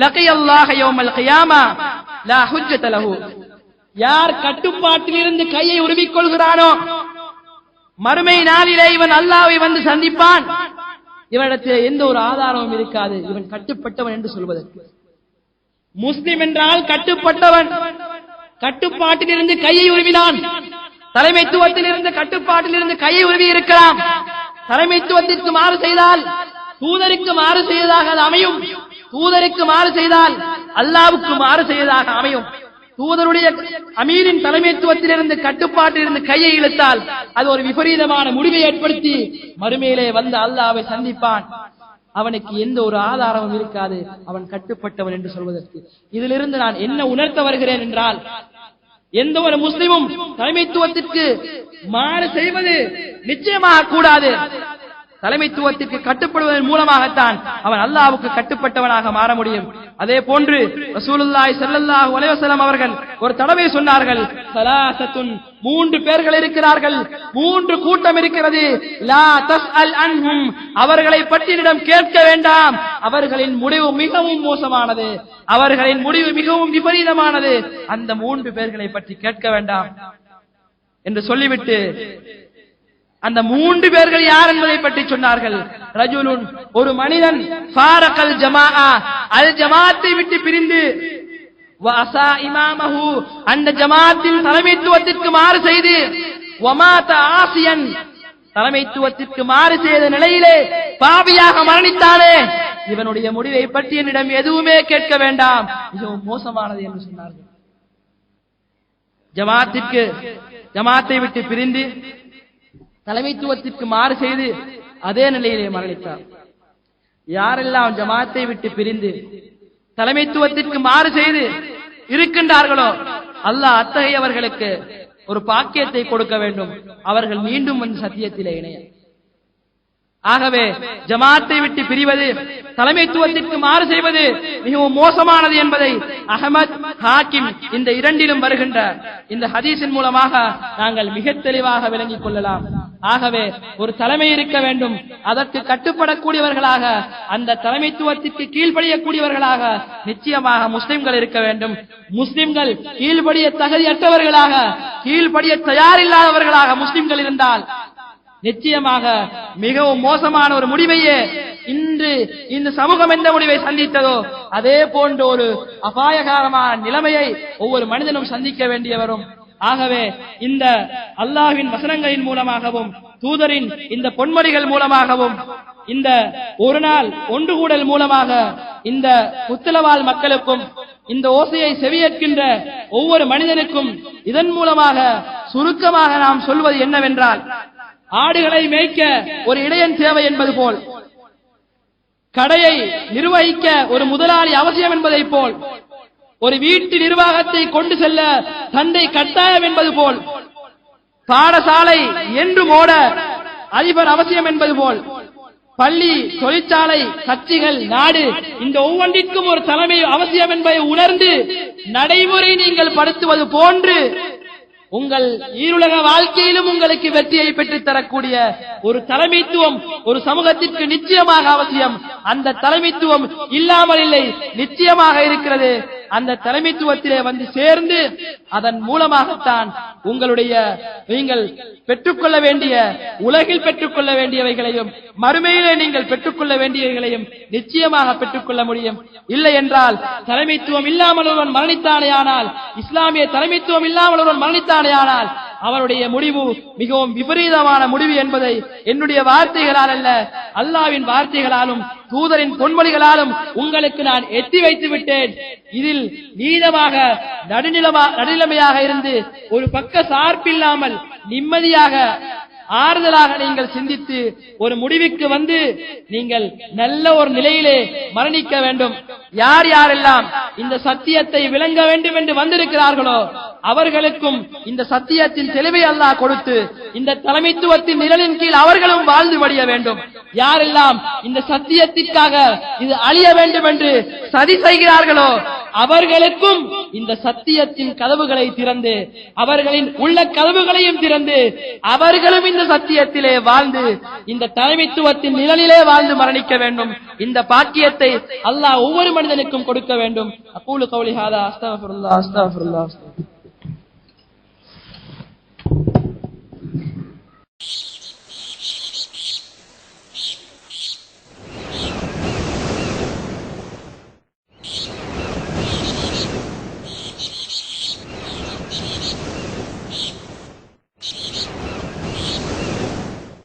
லகியல்லாஹ யௌமல் கியாமா லா ஹுஜ்ஜத லஹு, யார் கட்டுப்பாட்டிலிருந்து கையை உருவிக் கொள்கிறானோ மறுமை நாளிலே இவன் அல்லாஹ்வை வந்து சந்திப்பான். இவனிடத்தில் எந்த ஒரு ஆதாரமும் இருக்காது இவன் கட்டுப்பட்டவன் என்று சொல்வதற்கு. முஸ்லிம் என்றால் கட்டுப்பட்டவன். கட்டுப்பாட்டிலிருந்து கையை உருவினான். தலைமைத்துவத்திலிருந்து கட்டுப்பாட்டிலிருந்து கையை உருவி இருக்கலாம். தலைமைத்துவத்திற்கு மாறு செய்தால் தூதருக்கு மாறு செய்ததாக அது அமையும். தூதருக்கு மாறு செய்தால் அல்லாஹ்வுக்கு மாறு செய்ததாக அமையும். தூதருடைய அமீரின் தலைமைத்துவத்திலிருந்து கட்டுப்பாட்டிலிருந்து கையை இழுத்தால் அது ஒரு விபரீதமான முடிவை ஏற்படுத்தி மறுமையிலே வந்து அல்லாஹ்வை சந்திப்பான். அவனுக்கு எந்த ஒரு ஆதாரமும் இருக்காது அவன் கட்டுப்பட்டவன் என்று சொல்வதற்கு. இதிலிருந்து நான் என்ன உணர்த்த வருகிறேன் என்றால், எந்த ஒரு முஸ்லிமும் தலைமைத்துவத்திற்கு மாறு செய்வது நிச்சயமாக கூடாது. தலைமைத்துவத்திற்கு கட்டுப்படுவதன் மூலமாகத்தான் அவன் அல்லாஹ்வுக்கு கட்டுப்பட்டவனாக மாற முடியும். அதே போன்று ரசூலுல்லாஹி ஸல்லல்லாஹு அலைஹி வஸல்லம் அவர்கள் ஒரு தடவை சொன்னார்கள், ஸலாஸத்துன், 3 பேர்கள் இருக்கிறார்கள், 3 கூட்டம் இருக்கிறது, லா தஸ்அல் அன்ஹும், அவர்களை பற்றி என்னிடம் கேட்க வேண்டாம், அவர்களின் முடிவு மிகவும் மோசமானது, அவர்களின் முடிவு மிகவும் விபரீதமானது, அந்த 3 பேர்களை பற்றி கேட்க வேண்டாம் என்று சொல்லிவிட்டு அந்த 3 பேர்கள் யார் என்பதை பற்றி சொன்னார்கள். ரஜுலுன், ஒரு மனிதன், ஃபாரகல் ஜமாஆ, அல் ஜமாத்தை விட்டு பிரிந்து, வஅஸா இமாமஹு, அந்த ஜமாத்தின் தலைமைத்துவத்திற்கு மாறு செய்து, வமாத ஆசியன், தலைமைத்துவத்திற்கு மாறு செய்த நிலையிலே பாவியாக மரணித்தானே, இவனுடைய முடிவை பற்றி என்னிடம் எதுவுமே கேட்க வேண்டாம், மிகவும் மோசமானது என்று சொன்னார்கள். ஜமாத்தை விட்டு பிரிந்து தலைமைத்துவத்திற்கு மாறு செய்து அதே நிலையிலே மரணித்தார். யாரெல்லாம் ஜமாத்தை விட்டு பிரிந்து தலைமைத்துவத்திற்கு மாறு செய்து இருக்கின்றார்களோ அல்லாஹ் அத்தகையவர்களுக்கு ஒரு பாக்கியத்தை கொடுக்க வேண்டும், அவர்கள் மீண்டும் வந்து சத்தியத்திலே இணைய. ஆகவே ஜமாத்தை விட்டு பிரிவது, தலைமைத்துவத்திற்கு மாறு செய்வது மிகவும் மோசமானது என்பதை அஹ்மத், ஹாக்கிம் இந்த இரண்டிலும் வருகின்ற இந்த ஹதீஸின் மூலமாக நாங்கள் மிக தெளிவாக விளங்கிக் கொள்ளலாம். ஆகவே ஒரு தலைமை இருக்க வேண்டும். அதற்கு கட்டுப்படக்கூடியவர்களாக, அந்த தலைமைத்துவத்திற்கு கீழ்ப்படியக்கூடியவர்களாக நிச்சயமாக முஸ்லிம்கள் இருக்க வேண்டும். முஸ்லிம்கள் கீழ்ப்படிய தகுதியற்றவர்களாக, கீழ்ப்படிய தயாரில்லாதவர்களாக முஸ்லிம்கள் இருந்தால் நிச்சயமாக மிகவும் மோசமான ஒரு முடிவையே இன்று இந்த சமூகம் எந்த முடிவை சந்தித்ததோ அதே போன்ற ஒரு அபாயகரமான நிலைமையை ஒவ்வொரு மனிதனும் சந்திக்க வேண்டிய வரும். ஆகவே இந்த அல்லாஹ்வின் வசனங்களின் மூலமாகவும், தூதரின் இந்த பொன்மொழிகள் மூலமாகவும், இந்த ஒரு நாள் ஒன்று கூடல் மூலமாக இந்த முத்தலவாழ் மக்களுக்கும், இந்த ஓசையை செவியேற்கின்ற ஒவ்வொரு மனிதனுக்கும் இதன் மூலமாக சுருக்கமாக நாம் சொல்வது என்னவென்றால், ஆடுகளை மேய்க்க ஒரு இடையன் தேவை என்பது போல், கடையை நிர்வகிக்க ஒரு முதலாளி அவசியம் என்பதை போல், ஒரு வீட்டு நிர்வாகத்தை கொண்டு செல்ல தந்தை கட்டாயம் என்பது போல், பாடசாலை என்று ஓட அதிபர் அவசியம் என்பது போல், பள்ளி, தொழிற்சாலை, கட்சிகள், நாடு, இந்த ஒவ்வொன்றிற்கும் ஒரு தலைமை அவசியம் என்பதை உணர்ந்து நடைமுறை நீங்கள் படுத்துவது போன்று உங்கள் ஈருலக வாழ்க்கையிலும் உங்களுக்கு வெற்றியை பெற்றுத் தரக்கூடிய ஒரு தலைமைத்துவம் ஒரு சமூகத்திற்கு நிச்சயமாக அவசியம். அந்த தலைமைத்துவம் இல்லாமல் இல்லை, நிச்சயமாக இருக்கிறது. அந்த தலைமைத்துவத்திலே வந்து சேர்ந்து அதன் மூலமாகத்தான் உங்களுடைய நீங்கள் பெற்றுக்கொள்ள வேண்டிய, உலகில் பெற்றுக்கொள்ள வேண்டியவைகளையும் மறுமையிலே நீங்கள் பெற்றுக்கொள்ள வேண்டியவைகளையும் நிச்சயமாக பெற்றுக்கொள்ள முடியும். இல்லை என்றால், தலைமைத்துவம் இல்லாமல் ஒருவன் மரணித்தானேயானால், இஸ்லாமிய தலைமைத்துவம் இல்லாமல் ஒருவன் மரணித்தானேயானால் அவருடைய முடிவு மிகவும் விபரீதமான முடிவு என்பதை என்னுடைய வார்த்தைகளால் அல்ல, அல்லாஹ்வின் வார்த்தைகளாலும் தூதரின் பொன்மொழிகளாலும் உங்களுக்கு நான் எத்தி வைத்து விட்டேன். இதில் நீதமாக நடுநிலைமையாக இருந்து ஒரு பக்க சார்பில்லாமல் நிம்மதியாக ஆறுதலாக நீங்கள் சிந்தித்து ஒரு முடிவுக்கு வந்து நீங்கள் நல்ல ஒரு நிலையிலே மரணிக்க வேண்டும். யார் யாரெல்லாம் இந்த சத்தியத்தை விளங்க வேண்டும் என்று வந்திருக்கிறார்களோ அவர்களுக்கும் இந்த சத்தியத்தின் தெளிவை அல்லாஹ் கொடுத்து இந்த தலைமைத்துவத்தின் நிழலின் கீழ் அவர்களும் வாழ்ந்து மடிய வேண்டும். யாரெல்லாம் இந்த சத்தியத்திற்காக இது அழிய வேண்டும் என்று சதி செய்கிறார்களோ அவர்களுக்கும் இந்த சத்தியத்தின் கதவுகளை திறந்து, அவர்களின் உள்ள கதவுகளையும் திறந்து, அவர்களும் இந்த சத்தியத்திலே வாழ்ந்து இந்த தலைமைத்துவத்தின் நிழலிலே வாழ்ந்து மரணிக்க வேண்டும். இந்த பாக்கியத்தை அல்லாஹ் ஒவ்வொரு மனிதனுக்கும் கொடுக்க வேண்டும். அகூலு கௌலி ஹாதா அஸ்தக்ஃபிருல்லாஹ் அஸ்தக்ஃபிருல்லாஹ். You